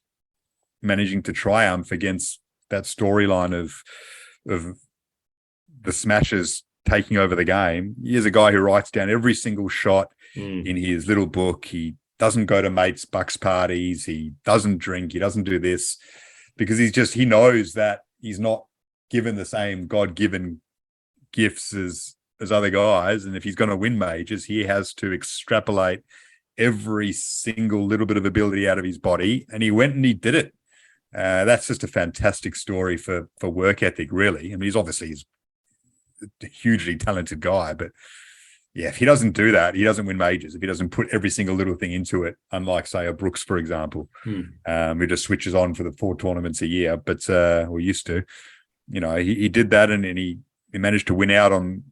managing to triumph against that storyline of the Smashers taking over the game. Here's a guy who writes down every single shot in his little book. He doesn't go to mates' bucks parties. He doesn't drink. He doesn't do this because he knows that he's not given the same God-given gifts as other guys. And if he's going to win majors, he has to extrapolate every single little bit of ability out of his body. And he went and he did it. That's just a fantastic story for work ethic, really. I mean, he's a hugely talented guy, but yeah, if he doesn't do that, he doesn't win majors. If he doesn't put every single little thing into it, unlike, say, a Brooks, for example, who just switches on for the 4 tournaments a year, but or used to, he did that, and he managed to win out on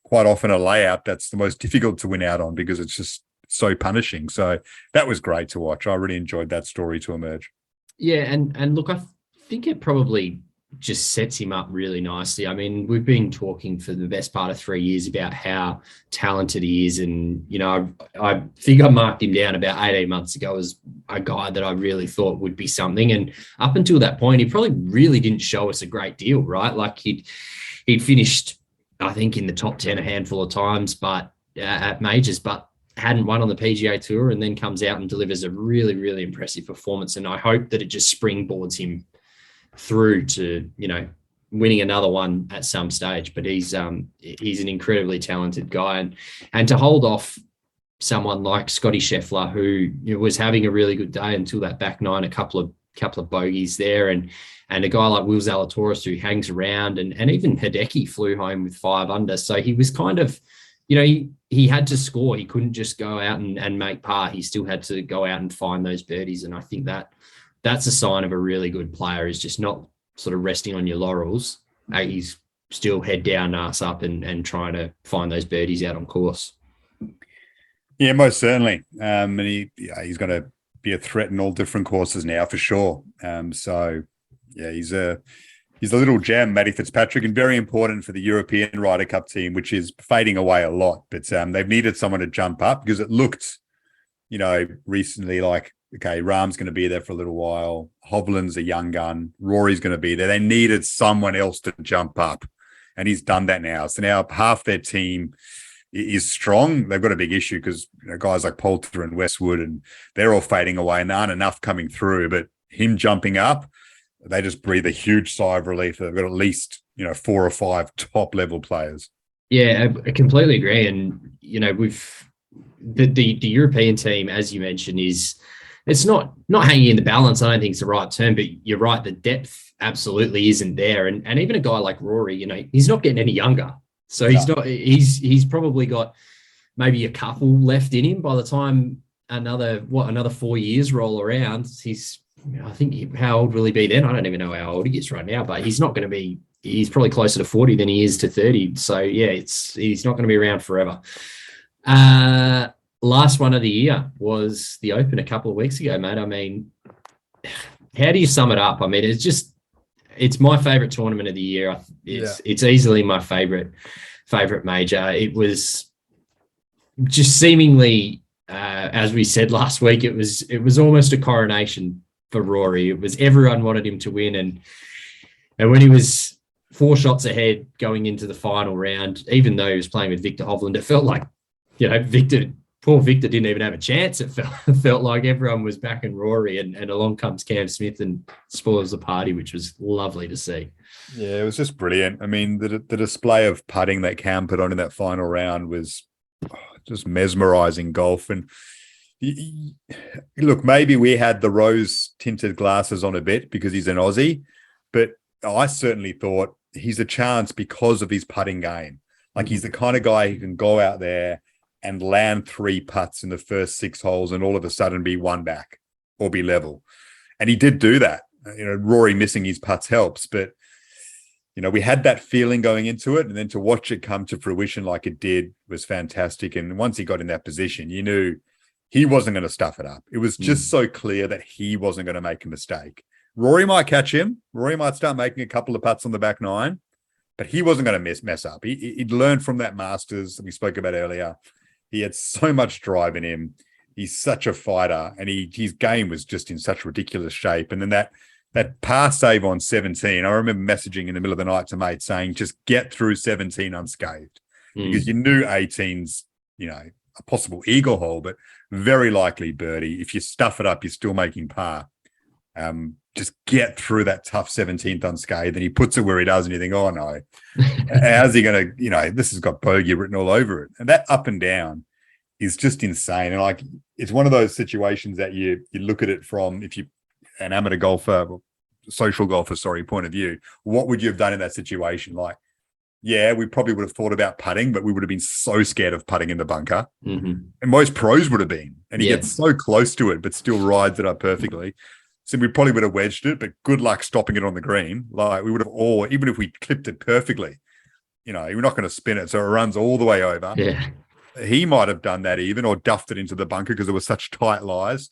quite often a layout that's the most difficult to win out on because it's just so punishing. So that was great to watch. I really enjoyed that story to emerge. Yeah, and look, I think it probably just sets him up really nicely. I mean, we've been talking for the best part of 3 years about how talented he is. And, I think I marked him down about 18 months ago as a guy that I really thought would be something. And up until that point, he probably really didn't show us a great deal, right? Like he'd finished, I think, in the top 10 a handful of times, but at majors, but hadn't won on the PGA Tour, and then comes out and delivers a really, really impressive performance. And I hope that it just springboards him through to, winning another one at some stage. But he's an incredibly talented guy, and to hold off someone like Scotty Sheffler, who was having a really good day until that back nine, a couple of bogeys there, and a guy like Will Zalatoris who hangs around, and even Hideki flew home with 5 under. So he was kind of, he had to score. He couldn't just go out and make par. He still had to go out and find those birdies. And I think that's a sign of a really good player, is just not sort of resting on your laurels. He's still head down, ass up, and trying to find those birdies out on course. Yeah, most certainly. And he's going to be a threat in all different courses now for sure. So yeah, he's a little gem, Matty Fitzpatrick, and very important for the European Ryder Cup team, which is fading away a lot. But they've needed someone to jump up because it looked, recently like, okay, Rahm's going to be there for a little while. Hovland's a young gun. Rory's going to be there. They needed someone else to jump up, and he's done that now. So now half their team is strong. They've got a big issue because guys like Poulter and Westwood, and they're all fading away, and there aren't enough coming through. But him jumping up, they just breathe a huge sigh of relief. They've got at least 4 or 5 top level players. Yeah, I completely agree. And we've the European team, as you mentioned, it's not hanging in the balance. I don't think it's the right term, but you're right. The depth absolutely isn't there. And even a guy like Rory, he's not getting any younger. So he's probably got maybe a couple left in him by the time another 4 years roll around. How old will he be then? I don't even know how old he is right now, but he's not going to be, he's probably closer to 40 than he is to 30. So yeah, he's not going to be around forever. Last one of the year was the Open a couple of weeks ago, mate. I mean, how do you sum it up? I mean, it's my favorite tournament of the year. It's easily my favorite major. It was just seemingly, as we said last week, it was almost a coronation for Rory. It was, everyone wanted him to win, and when he was 4 shots ahead going into the final round, even though he was playing with Victor Hovland, it felt like poor Victor didn't even have a chance. It felt like everyone was backing Rory, and along comes Cam Smith and spoils the party, which was lovely to see. Yeah, it was just brilliant. I mean, the display of putting that Cam put on in that final round was just mesmerizing golf. And look, maybe we had the rose-tinted glasses on a bit because he's an Aussie, but I certainly thought he's a chance because of his putting game. Like, he's the kind of guy who can go out there and land 3 putts in the first 6 holes and all of a sudden be 1 back or be level. And he did do that. Rory missing his putts helps, but we had that feeling going into it, and then to watch it come to fruition like it did was fantastic. And once he got in that position, you knew he wasn't going to stuff it up. It was just so clear that he wasn't going to make a mistake. Rory might catch him. Rory might start making a couple of putts on the back 9, but he wasn't going to mess up. He'd learned from that Masters that we spoke about earlier. He had so much drive in him. He's such a fighter, and his game was just in such ridiculous shape. And then that pass save on 17, I remember messaging in the middle of the night to mates saying, just get through 17 unscathed, because you knew 18's, a possible eagle hole, but very likely birdie. If you stuff it up, you're still making par. Just get through that tough 17th unscathed, and he puts it where he does, and you think, oh no, how's he going to, this has got bogey written all over it. And that up and down is just insane. And like, it's one of those situations that you look at it from, if you an amateur golfer, social golfer, point of view, what would you have done in that situation? Like, yeah, we probably would have thought about putting, but we would have been so scared of putting in the bunker. Mm-hmm. And most pros would have been. And he gets so close to it, but still rides it up perfectly. So we probably would have wedged it, but good luck stopping it on the green. Like, we would have all, even if we clipped it perfectly, you're not going to spin it. So it runs all the way over. Yeah. He might have done that even, or duffed it into the bunker because there were such tight lies.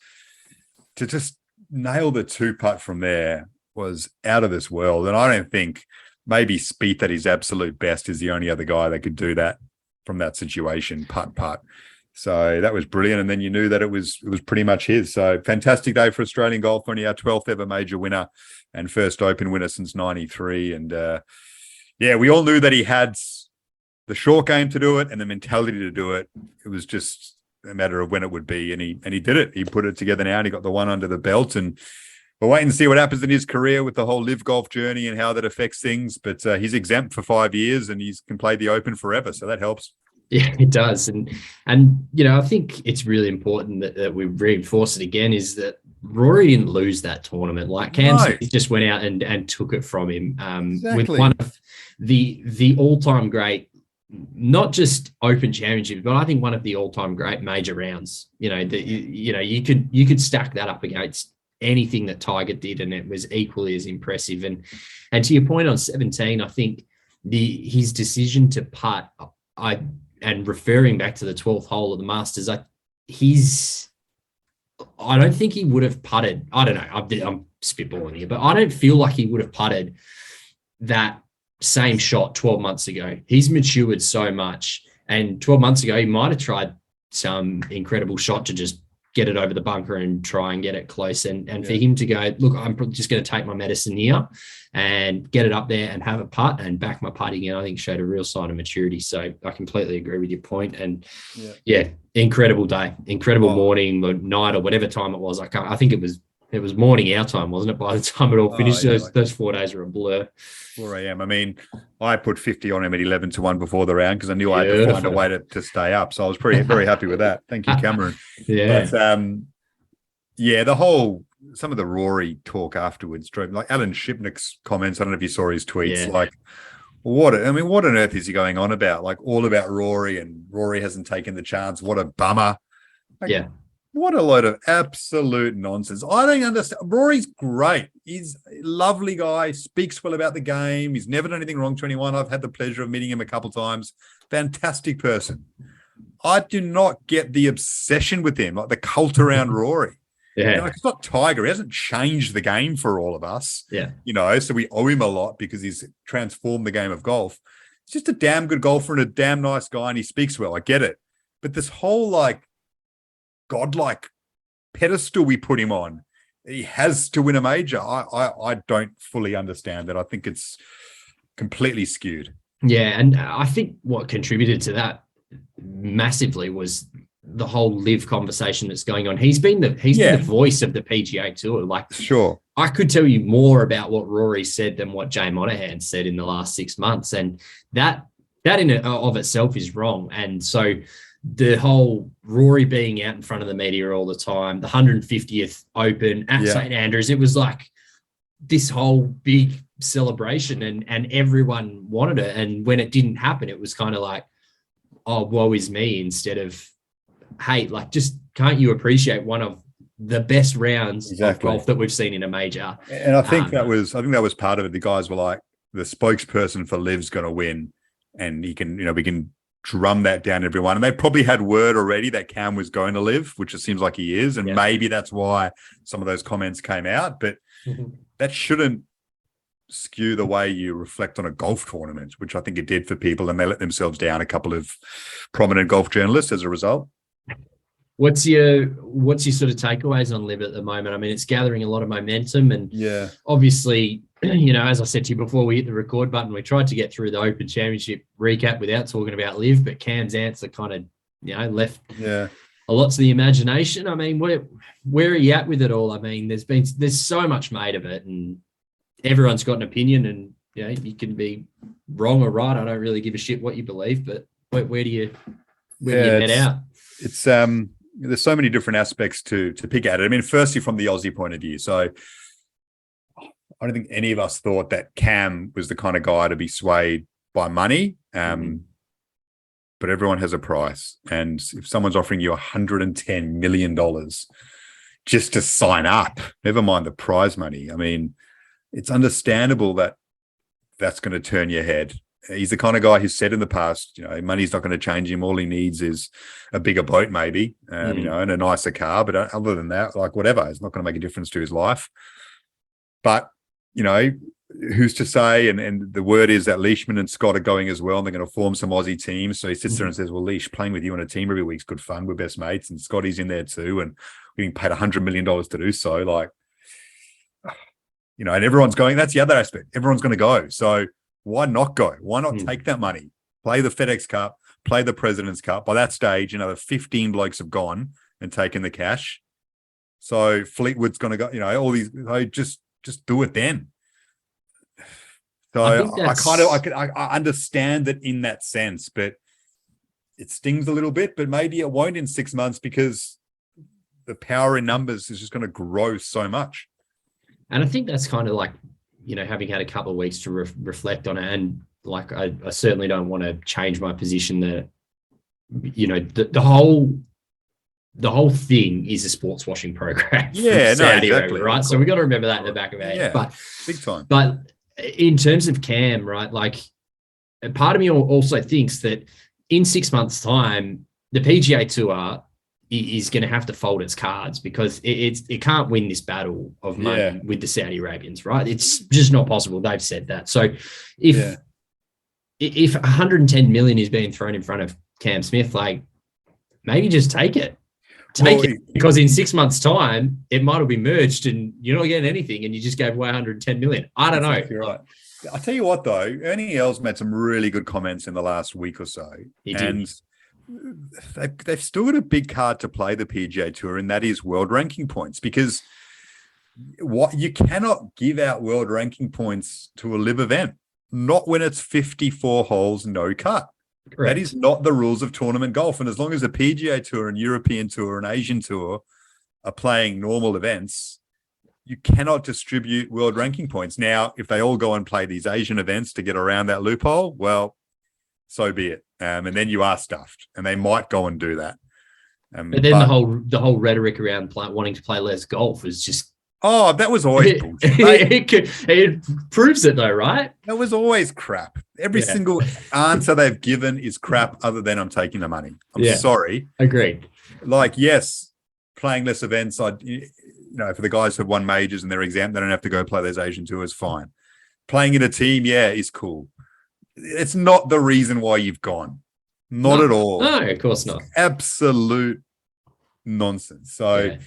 To just nail the 2-putt from there was out of this world. And I don't think, maybe Spieth at his absolute best is the only other guy that could do that from that situation, putt. So that was brilliant. And then you knew that it was pretty much his. So fantastic day for Australian golf. Only our 12th ever major winner and first Open winner since 93. And we all knew that he had the short game to do it and the mentality to do it. It was just a matter of when it would be. And he did it. He put it together now, and he got the one under the belt. And we'll wait and see what happens in his career with the whole live golf journey and how that affects things. But he's exempt for 5 years, and he can play the Open forever. So that helps. Yeah, it does. And I think it's really important that we reinforce it again, is that Rory didn't lose that tournament. Like, Cam Smith just went out and took it from him with one of the all-time great, not just Open Championship, but I think one of the all-time great major rounds. You could stack that up against anything that Tiger did, and it was equally as impressive. And to your point on 17, I think his decision to putt, and referring back to the 12th hole of the Masters, I don't think he would have putted. I don't know. I'm spitballing here, but I don't feel like he would have putted that same shot 12 months ago. He's matured so much, and 12 months ago he might have tried some incredible shot to just get it over the bunker and try and get it close. And for him to go, look, I'm just going to take my medicine here and get it up there and have a putt and back my putting in, I think showed a real sign of maturity. So I completely agree with your point. And incredible day, incredible morning or night or whatever time it was. I think it was morning our time, wasn't it? By the time it all finished, those 4 days were a blur. 4 a.m. I mean, I put 50 on him at 11 to 1 before the round because I knew I had to find a way to stay up. So I was very happy with that. Thank you, Cameron. But, some of the Rory talk afterwards, like Alan Shipnick's comments. I don't know if you saw his tweets. Like, what on earth is he going on about? Like, all about Rory, and Rory hasn't taken the chance. What a bummer. Like, what a load of absolute nonsense. I don't understand. Rory's great. He's a lovely guy, speaks well about the game. He's never done anything wrong to anyone. I've had the pleasure of meeting him a couple of times. Fantastic person. I do not get the obsession with him, like the cult around Rory. It's not Tiger. He hasn't changed the game for all of us. So we owe him a lot because he's transformed the game of golf. He's just a damn good golfer and a damn nice guy, and he speaks well. I get it. But this whole godlike pedestal we put him on, he has to win a major. I don't fully understand that. I think it's completely skewed. Yeah, and I think what contributed to that massively was the whole live conversation that's going on. He's been the voice of the PGA Tour. Like, sure, I could tell you more about what Rory said than what Jay Monahan said in the last 6 months, and that in and of itself is wrong. And so the whole Rory being out in front of the media all the time, the 150th Open at St. Andrews, it was like this whole big celebration, and everyone wanted it. And when it didn't happen, it was kind of like, oh, woe is me, instead of, hey, like, just can't you appreciate one of the best rounds of golf that we've seen in a major? And I think that was part of it. The guys were like, the spokesperson for Liv's going to win, and we can drum that down everyone. And they probably had word already that Cam was going to Live, which it seems like he is. And maybe that's why some of those comments came out, but that shouldn't skew the way you reflect on a golf tournament, which I think it did for people, and they let themselves down a couple of prominent golf journalists as a result. What's your sort of takeaways on Liv at the moment? I mean, it's gathering a lot of momentum, and obviously, as I said to you before we hit the record button, we tried to get through the Open Championship recap without talking about Liv, but Cam's answer kind of, left a lot to the imagination. I mean, where are you at with it all? I mean, there's so much made of it, and everyone's got an opinion, and you can be wrong or right. I don't really give a shit what you believe, but where do you head out? It's there's so many different aspects to pick at it. I mean, firstly, from the Aussie point of view, so I don't think any of us thought that Cam was the kind of guy to be swayed by money. But everyone has a price. And if someone's offering you $110 million just to sign up, never mind the prize money, I mean, it's understandable that that's going to turn your head. He's the kind of guy who said in the past, money's not going to change him. All he needs is a bigger boat, maybe, and a nicer car. But other than that, like whatever, it's not going to make a difference to his life. But, who's to say? And the word is that Leishman and Scott are going as well, and they're going to form some Aussie teams. So he sits there and says, well, Leish, playing with you on a team every week's good fun. We're best mates. And Scotty's in there too. And we're getting paid $100 million to do so. Like, and everyone's going. That's the other aspect. Everyone's going to go. So why not go? Why not take that money, play the FedEx Cup, play the President's Cup? By that stage, the 15 blokes have gone and taken the cash. So Fleetwood's going to go, all these, just do it then. So I understand that in that sense, but it stings a little bit, but maybe it won't in 6 months because the power in numbers is just going to grow so much. And I think that's kind of like, having had a couple of weeks to reflect on it, and like, I certainly don't want to change my position that, the whole thing is a sports washing program. Yeah, Saudi exactly. Arabia, right? So we got to remember that in the back of our head. Yeah, big time. But in terms of Cam, right, like, part of me also thinks that in 6 months' time, the PGA Tour is going to have to fold its cards because it can't win this battle of money with the Saudi Arabians, right? It's just not possible. They've said that. So if 110 million is being thrown in front of Cam Smith, like, maybe just take it. Because in 6 months' time, it might have been merged and you're not getting anything, and you just gave away 110 million. I don't know. You're right. I'll tell you what, though, Ernie Els made some really good comments in the last week or so. He did. And they've still got a big card to play, the PGA Tour, and that is world ranking points, because you cannot give out world ranking points to a live event, not when it's 54 holes, no cut. Correct. That is not the rules of tournament golf. And as long as the PGA Tour and European Tour and Asian Tour are playing normal events, you cannot distribute world ranking points. Now, if they all go and play these Asian events to get around that loophole, well, so be it. And then you are stuffed, and they might go and do that. But then the whole rhetoric around wanting to play less golf is just... Oh, that was always bullshit. It proves it, though, right? That was always crap. Every single answer they've given is crap, other than I'm taking the money. I'm sorry. Agreed. Like, yes, playing less events, for the guys who've won majors and they're exempt, they don't have to go play those Asian tours, fine. Playing in a team, is cool. It's not the reason why you've gone. Not at all. No, of course not. Absolute nonsense. So...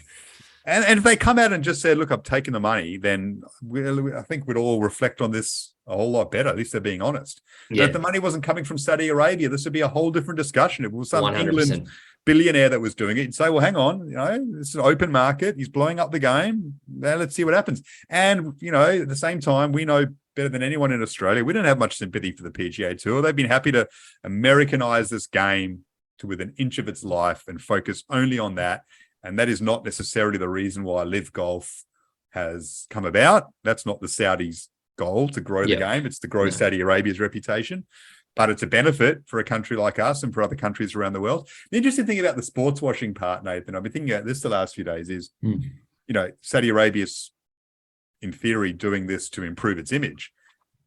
And if they come out and just say, look, I've taken the money, then I think we'd all reflect on this a whole lot better. At least they're being honest. Yeah. If the money wasn't coming from Saudi Arabia, this would be a whole different discussion. If it was some 100%. England billionaire that was doing it, you'd say, well, hang on, this is an open market. He's blowing up the game. Now let's see what happens. And, at the same time, we know better than anyone in Australia, we don't have much sympathy for the PGA Tour. They've been happy to Americanize this game to within an inch of its life and focus only on that. And that is not necessarily the reason why Live Golf has come about. That's not the Saudis' goal, to grow the game. It's to grow Saudi Arabia's reputation. But it's a benefit for a country like us and for other countries around the world. The interesting thing about the sports washing part, Nathan, I've been thinking about this the last few days, is, Saudi Arabia's, in theory, doing this to improve its image.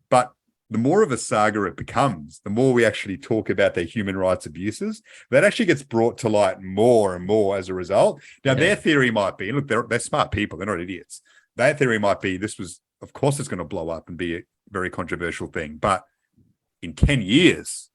But the more of a saga it becomes, the more we actually talk about their human rights abuses. That actually gets brought to light more and more as a result. Now, their theory might be, look, they're smart people. They're not idiots. Their theory might be this was of course it's going to blow up and be a very controversial thing. But in 10 years,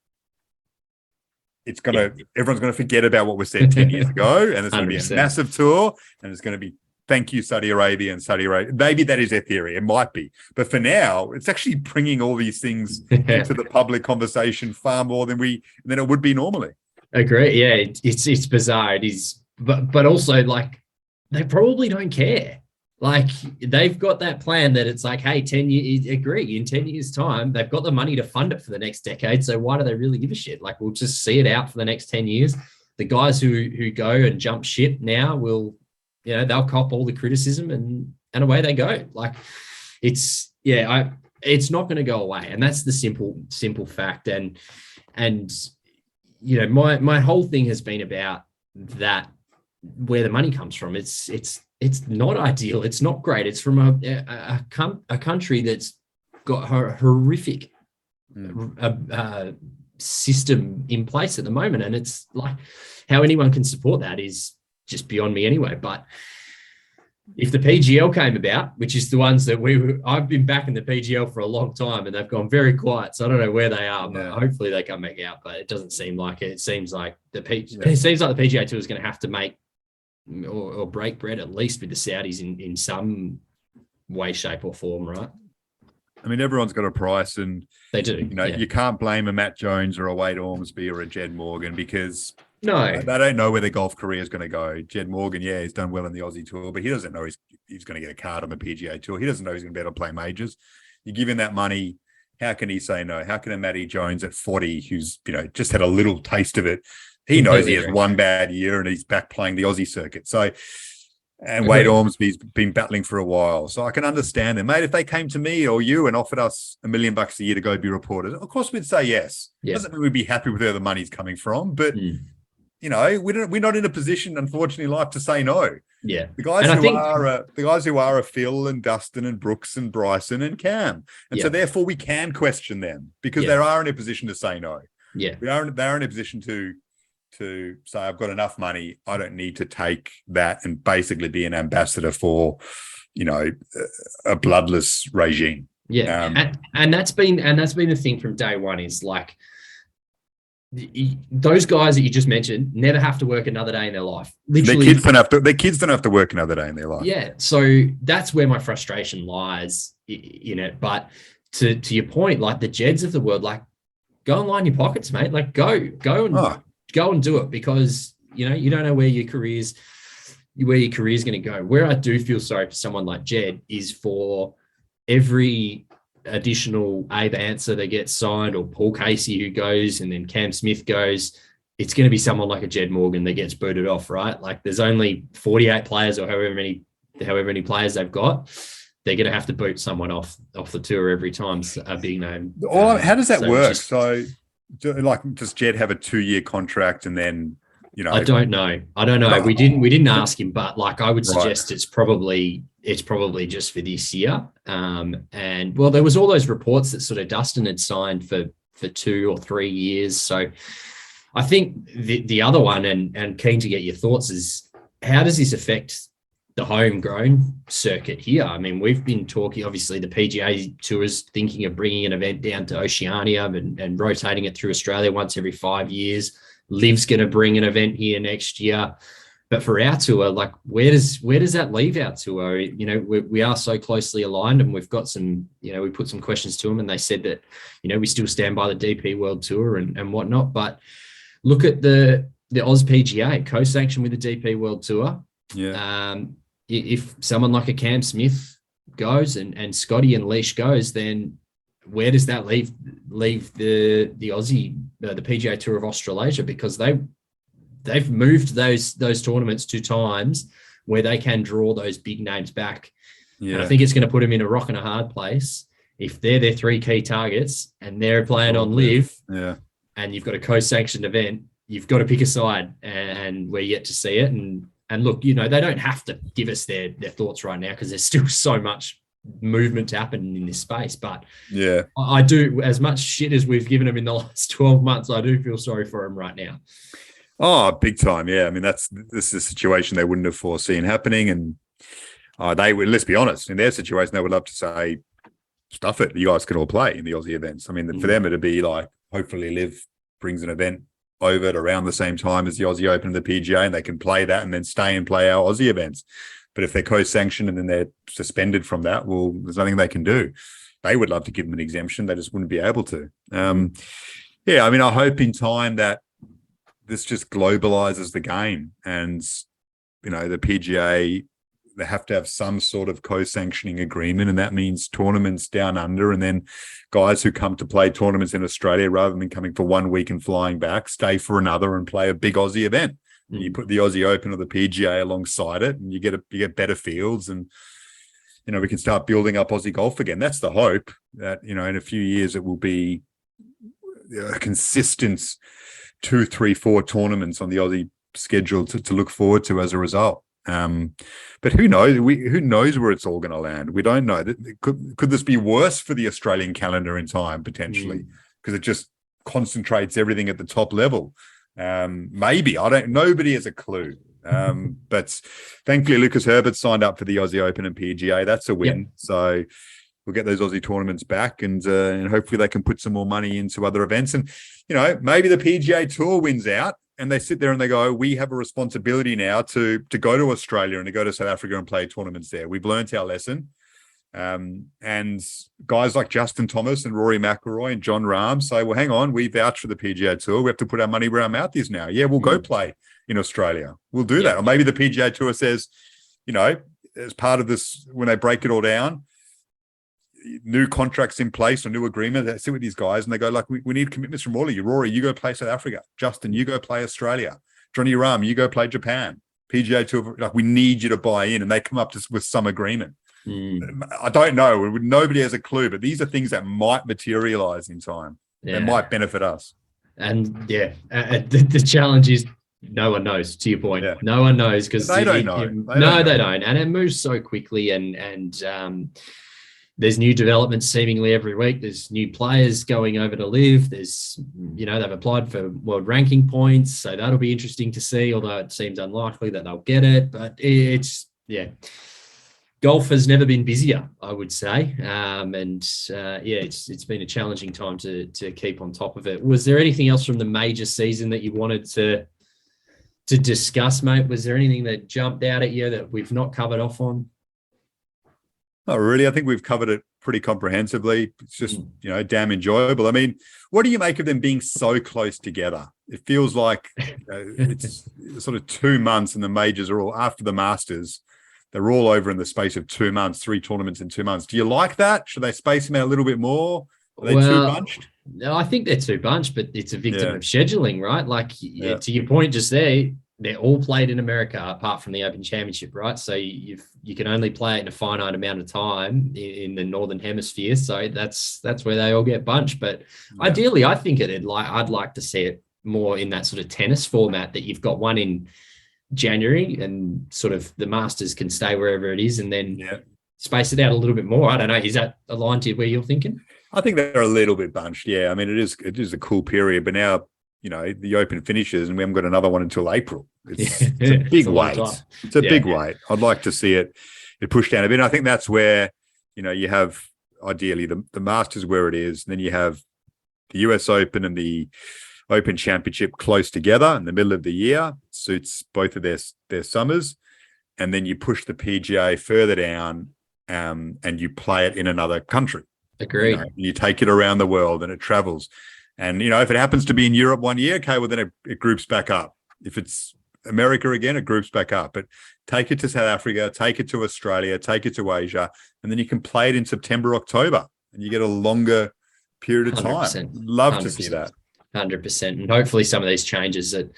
everyone's going to forget about what was said 10 years ago, and there's going to be a massive tour, and it's going to be thank you, Saudi Arabia and Saudi Arabia. Maybe that is their theory. It might be. But for now, it's actually bringing all these things into the public conversation far more than it would be normally. Agree. Yeah, it's bizarre. It is, but also like they probably don't care. Like they've got that plan that it's like, hey, 10 years, agree, in 10 years' time, they've got the money to fund it for the next decade. So why do they really give a shit? Like we'll just see it out for the next 10 years. The guys who go and jump ship now will, they'll cop all the criticism and away they go. Like it's not going to go away. And that's the simple fact. And my whole thing has been about that, where the money comes from. It's not ideal. It's not great. It's from a country that's got a horrific system in place at the moment. And it's like how anyone can support that is just beyond me anyway. But if the PGL came about, which is the ones that I've been back in the PGL for a long time and they've gone very quiet. So I don't know where they are, but hopefully they come back out. But it doesn't seem like it. It seems like the PGA Tour is going to have to make or break bread at least with the Saudis in some way, shape or form, right? I mean, everyone's got a price, and they do. You can't blame a Matt Jones or a Wade Ormsby or a Jed Morgan because they don't know where their golf career is going to go. Jed Morgan, he's done well in the Aussie Tour, but he doesn't know he's going to get a card on the PGA Tour. He doesn't know he's going to be able to play majors. You give him that money, how can he say no? How can a Matty Jones at 40, who's just had a little taste of it, he knows he has one bad year and he's back playing the Aussie circuit. So, and Wade Ormsby's been battling for a while. So I can understand them. Mate, if they came to me or you and offered us $1 million a year to go be reporters, of course we'd say yes. Yeah. Doesn't mean we'd be happy with where the money's coming from, but we're not in a position, unfortunately, in life to say no. Yeah. The guys who are Phil and Dustin and Brooks and Bryson and Cam. And so therefore we can question them because they are in a position to say no. Yeah. They're in a position to say, I've got enough money, I don't need to take that and basically be an ambassador for, a bloodless regime. Yeah. And that's been the thing from day one is like those guys that you just mentioned never have to work another day in their life. Literally, their kids don't have to work another day in their life. Yeah. So that's where my frustration lies in it. But to your point, like the Jeds of the world, like go and line your pockets, mate. Like go and do it because you don't know where your career's going to go. Where I do feel sorry for someone like Jed is for every additional Abe Answer that gets signed or Paul Casey who goes and then Cam Smith goes, it's going to be someone like a Jed Morgan that gets booted off, right? Like there's only 48 players or however many players they've got. They're going to have to boot someone off the tour every time a big name. How does that work? Does Jed have a 2-year contract and then, I don't know. We didn't ask him, but like I would suggest it's probably just for this year. And well, there was all those reports that sort of Dustin had signed for 2 or 3 years. So I think the other one, and keen to get your thoughts, is how does this affect the homegrown circuit here? I mean, we've been talking, obviously the PGA Tour is thinking of bringing an event down to Oceania and rotating it through Australia once every 5 years. Liv's going to bring an event here next year. But for our tour, like where does that leave our tour? We are so closely aligned and we've got some, we put some questions to them and they said that, we still stand by the DP World Tour and whatnot. But look at the Oz PGA co-sanctioned with the DP World Tour. Yeah. If someone like a Cam Smith goes and Scotty and Leash goes, then where does that leave the Aussie, the PGA Tour of Australasia? Because they've moved those tournaments 2 times where they can draw those big names back. Yeah. And I think it's going to put them in a rock and a hard place if they're their 3 key targets and they're playing on Live. Yeah. And you've got a co-sanctioned event, you've got to pick a side and we're yet to see it. And look, they don't have to give us their thoughts right now because there's still so much movement to happen in this space. But yeah, I do, as much shit as we've given them in the last 12 months, I do feel sorry for them right now. Oh, big time. Yeah. I mean, this is a situation they wouldn't have foreseen happening. And They would, let's be honest, in their situation, they would love to say, stuff it. You guys can all play in the Aussie events. I mean, for them, it'd be like, hopefully Liv brings an event over at around the same time as the Aussie Open and the PGA, and they can play that and then stay and play our Aussie events. But if they're co-sanctioned and then they're suspended from that, well, there's nothing they can do. They would love to give them an exemption. They just wouldn't be able to. Yeah, I mean, I hope in time that this just globalizes the game, and, you know, the PGA, they have to have some sort of co-sanctioning agreement, and that means tournaments down under, and then guys who come to play tournaments in Australia, rather than coming for 1 week and flying back, stay for another and play a big Aussie event. And you put the Aussie Open or the PGA alongside it, and you get better fields, and, you know, we can start building up Aussie golf again. That's the hope, that, you know, in a few years it will be a consistent 2, 3, 4 tournaments on the Aussie schedule to look forward to as a result. But who knows? Who knows where it's all going to land? We don't know. Could this be worse for the Australian calendar in time, potentially, because it just concentrates everything at the top level? Maybe. Nobody has a clue. But thankfully, Lucas Herbert signed up for the Aussie Open and PGA. That's a win. Yep. So we'll get those Aussie tournaments back, and hopefully they can put some more money into other events. And, you know, maybe the PGA Tour wins out, and they sit there and they go, we have a responsibility now to go to Australia and to go to South Africa and play tournaments there. We've learned our lesson. And guys like Justin Thomas and Rory McIlroy and John Rahm say, well, hang on, we vouch for the PGA Tour. We have to put our money where our mouth is now. Yeah, we'll go play in Australia. We'll do that. Or maybe the PGA Tour says, you know, as part of this, when they break it all down, new contracts in place or new agreements, they sit with these guys and they go, like, we need commitments from all of you. Rory, you go play South Africa. Justin, you go play Australia. Johnny Rahm, you go play Japan. PGA Tour, like, we need you to buy in, and they come up with some agreement. I don't know. Nobody has a clue, but these are things that might materialize in time. That might benefit us. And the challenge is no one knows, to your point. No one knows, because they don't know. They don't. And it moves so quickly, and there's new developments seemingly every week. There's new players going over to Live. There's, you know, they've applied for world ranking points, so that'll be interesting to see, although it seems unlikely that they'll get it. But it's golf has never been busier, I would say. It's been a challenging time to keep on top of it. Was there anything else from the major season that you wanted to discuss, mate? Was there anything that jumped out at you that we've not covered off on? Not really. I think we've covered it pretty comprehensively. It's just, you know, damn enjoyable. I mean, what do you make of them being so close together? It feels like it's sort of 2 months, and the majors are all after the Masters. They're all over in the space of 2 months, 3 tournaments in 2 months. Do you like that? Should they space them out a little bit more? Are they too bunched? No, I think they're too bunched, but it's a victim of scheduling, right? Like, to your point just there, they're all played in America apart from the Open Championship, right? So you can only play it in a finite amount of time in the Northern Hemisphere. So that's where they all get bunched. But ideally, I think I'd like to see it more in that sort of tennis format, that you've got one in January and sort of the Masters can stay wherever it is, and then space it out a little bit more. I don't know. Is that aligned to where you're thinking? I think they're a little bit bunched. Yeah. I mean, it is a cool period, but now, you know, the Open finishes and we haven't got another one until April. It's a big wait. It's a big wait. I'd like to see it pushed down a bit. And I think that's where, you know, you have ideally the Masters where it is, and then you have the US Open and the Open Championship close together in the middle of the year. Suits both of their summers. And then you push the PGA further down, and you play it in another country. Agreed. You know, you take it around the world and it travels. And, you know, if it happens to be in Europe 1 year, okay, well, then it groups back up. If it's America again, it groups back up. But take it to South Africa, take it to Australia, take it to Asia, and then you can play it in September, October, and you get a longer period of time. 100%. Love 100%. to see that. 100%. And hopefully some of these changes that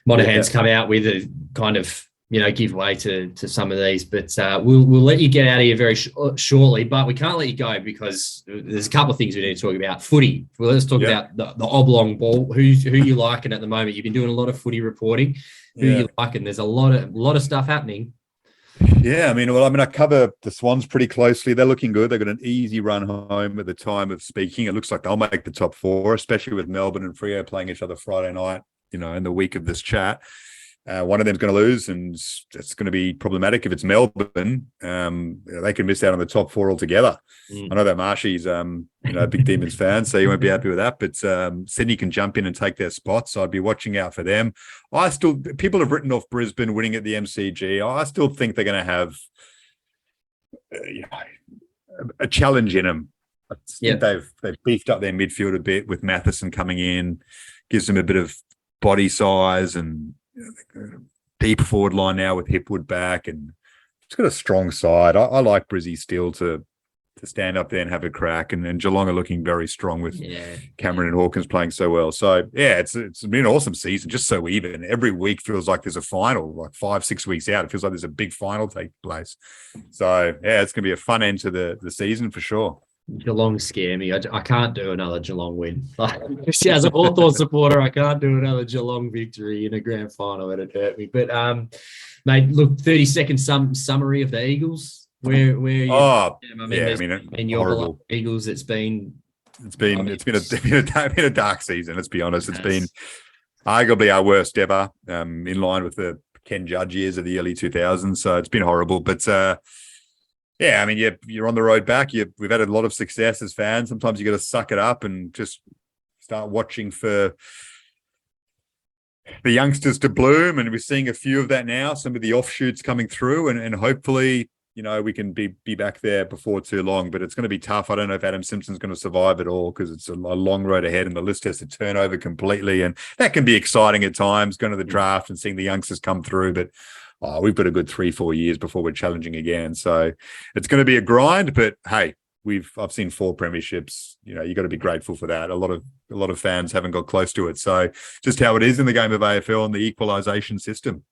Monahan's come out with kind of, you know, give way to some of these. But we'll let you get out of here very shortly, but we can't let you go because there's a couple of things we need to talk about. Footy. Well, let's talk about the oblong ball. Who you liking at the moment? You've been doing a lot of footy reporting. Who you liking? There's a lot of stuff happening. Yeah, I cover the Swans pretty closely. They're looking good. They've got an easy run home at the time of speaking. It looks like they'll make the top 4, especially with Melbourne and Freo playing each other Friday night, you know, in the week of this chat. One of them's going to lose, and it's going to be problematic if it's Melbourne. They could miss out on the top 4 altogether. I know that Marshy's, a big Demons fan, so you won't be happy with that. But Sydney can jump in and take their spots, so I'd be watching out for them. People have written off Brisbane winning at the MCG. I still think they're going to have a challenge in them. I think they've beefed up their midfield a bit with Matheson coming in, gives them a bit of body size and deep forward line now with Hipwood back, and it's got a strong side. I like Brizzy still to stand up there and have a crack, and Geelong are looking very strong with Cameron and Hawkins playing so well. So it's been an awesome season, just so even. Every week feels like there's a final, like 5-6 weeks out. It feels like there's a big final taking place. So it's going to be a fun end to the season for sure. Geelong scare me. I can't do another Geelong win. As a Hawthorn supporter, I can't do another Geelong victory in a grand final. It'd hurt me. But, mate, look, 30-second summary of the Eagles. Where you? In your horrible Eagles, it's been a dark season. Let's be honest. It's been arguably our worst ever, in line with the Ken Judge years of the early 2000s. So it's been horrible. But you're on the road back. We've had a lot of success as fans. Sometimes you got to suck it up and just start watching for the youngsters to bloom. And we're seeing a few of that now. Some of the offshoots coming through, and hopefully, we can be back there before too long. But it's going to be tough. I don't know if Adam Simpson's going to survive it all, because it's a long road ahead, and the list has to turn over completely. And that can be exciting at times, going to the draft and seeing the youngsters come through. But we've got a good 3-4 years before we're challenging again. So it's going to be a grind, but hey, I've seen 4 premierships. You got to be grateful for that. A lot of fans haven't got close to it. So just how it is in the game of AFL and the equalisation system.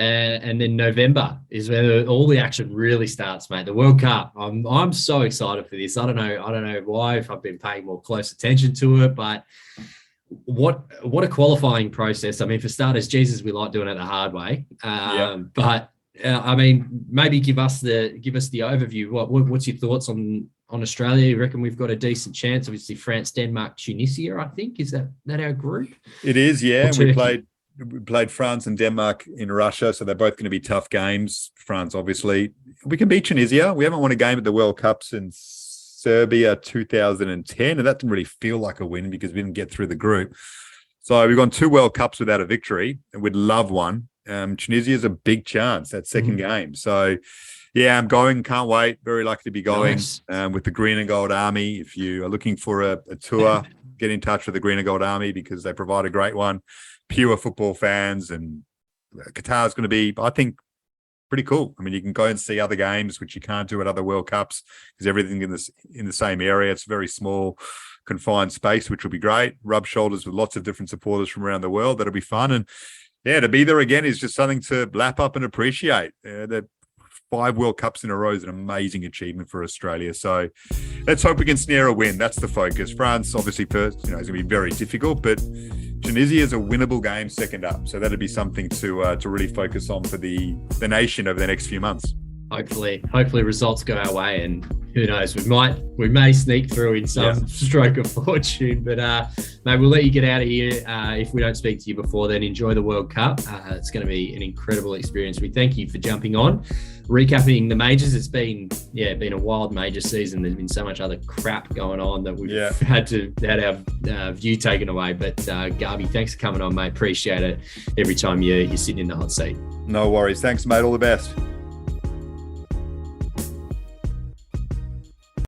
And then November is where all the action really starts, mate. The World Cup. I'm so excited for this. I don't know why, if I've been paying more close attention to it, but what a qualifying process. I mean, for starters, Jesus, we like doing it the hard way. But maybe give us the overview. What's your thoughts on Australia? You reckon we've got a decent chance? Obviously, France, Denmark, Tunisia, I think. Is that our group? It is, yeah. We played France and Denmark in Russia, so they're both going to be tough games. France, obviously. We can beat Tunisia. We haven't won a game at the World Cup since Serbia 2010, and that didn't really feel like a win because we didn't get through the group. So we've gone 2 World Cups without a victory, and we'd love one. Tunisia is a big chance, that second game. So, I'm going. Can't wait. Very lucky to be going. Nice. With the Green and Gold Army. If you are looking for a tour, get in touch with the Green and Gold Army, because they provide a great one. Pure football fans, and Qatar's going to be, I think, pretty cool. I mean, you can go and see other games, which you can't do at other World Cups, because everything in the same area. It's a very small, confined space, which will be great. Rub shoulders with lots of different supporters from around the world. That'll be fun. And to be there again is just something to lap up and appreciate. The 5 World Cups in a row is an amazing achievement for Australia. So let's hope we can snare a win. That's the focus. France, obviously, first, is going to be very difficult, but Tunisia is a winnable game second up. So that'd be something to really focus on for the nation over the next few months. Hopefully results go our way, and who knows, we may sneak through in some stroke of fortune. But mate, we'll let you get out of here. If we don't speak to you before then, enjoy the World Cup. It's going to be an incredible experience. We thank you for jumping on, recapping the majors. It's been a wild major season. There's been so much other crap going on that we've had our view taken away. But Garby, thanks for coming on, mate. Appreciate it every time you're sitting in the hot seat. No worries. Thanks, mate. All the best.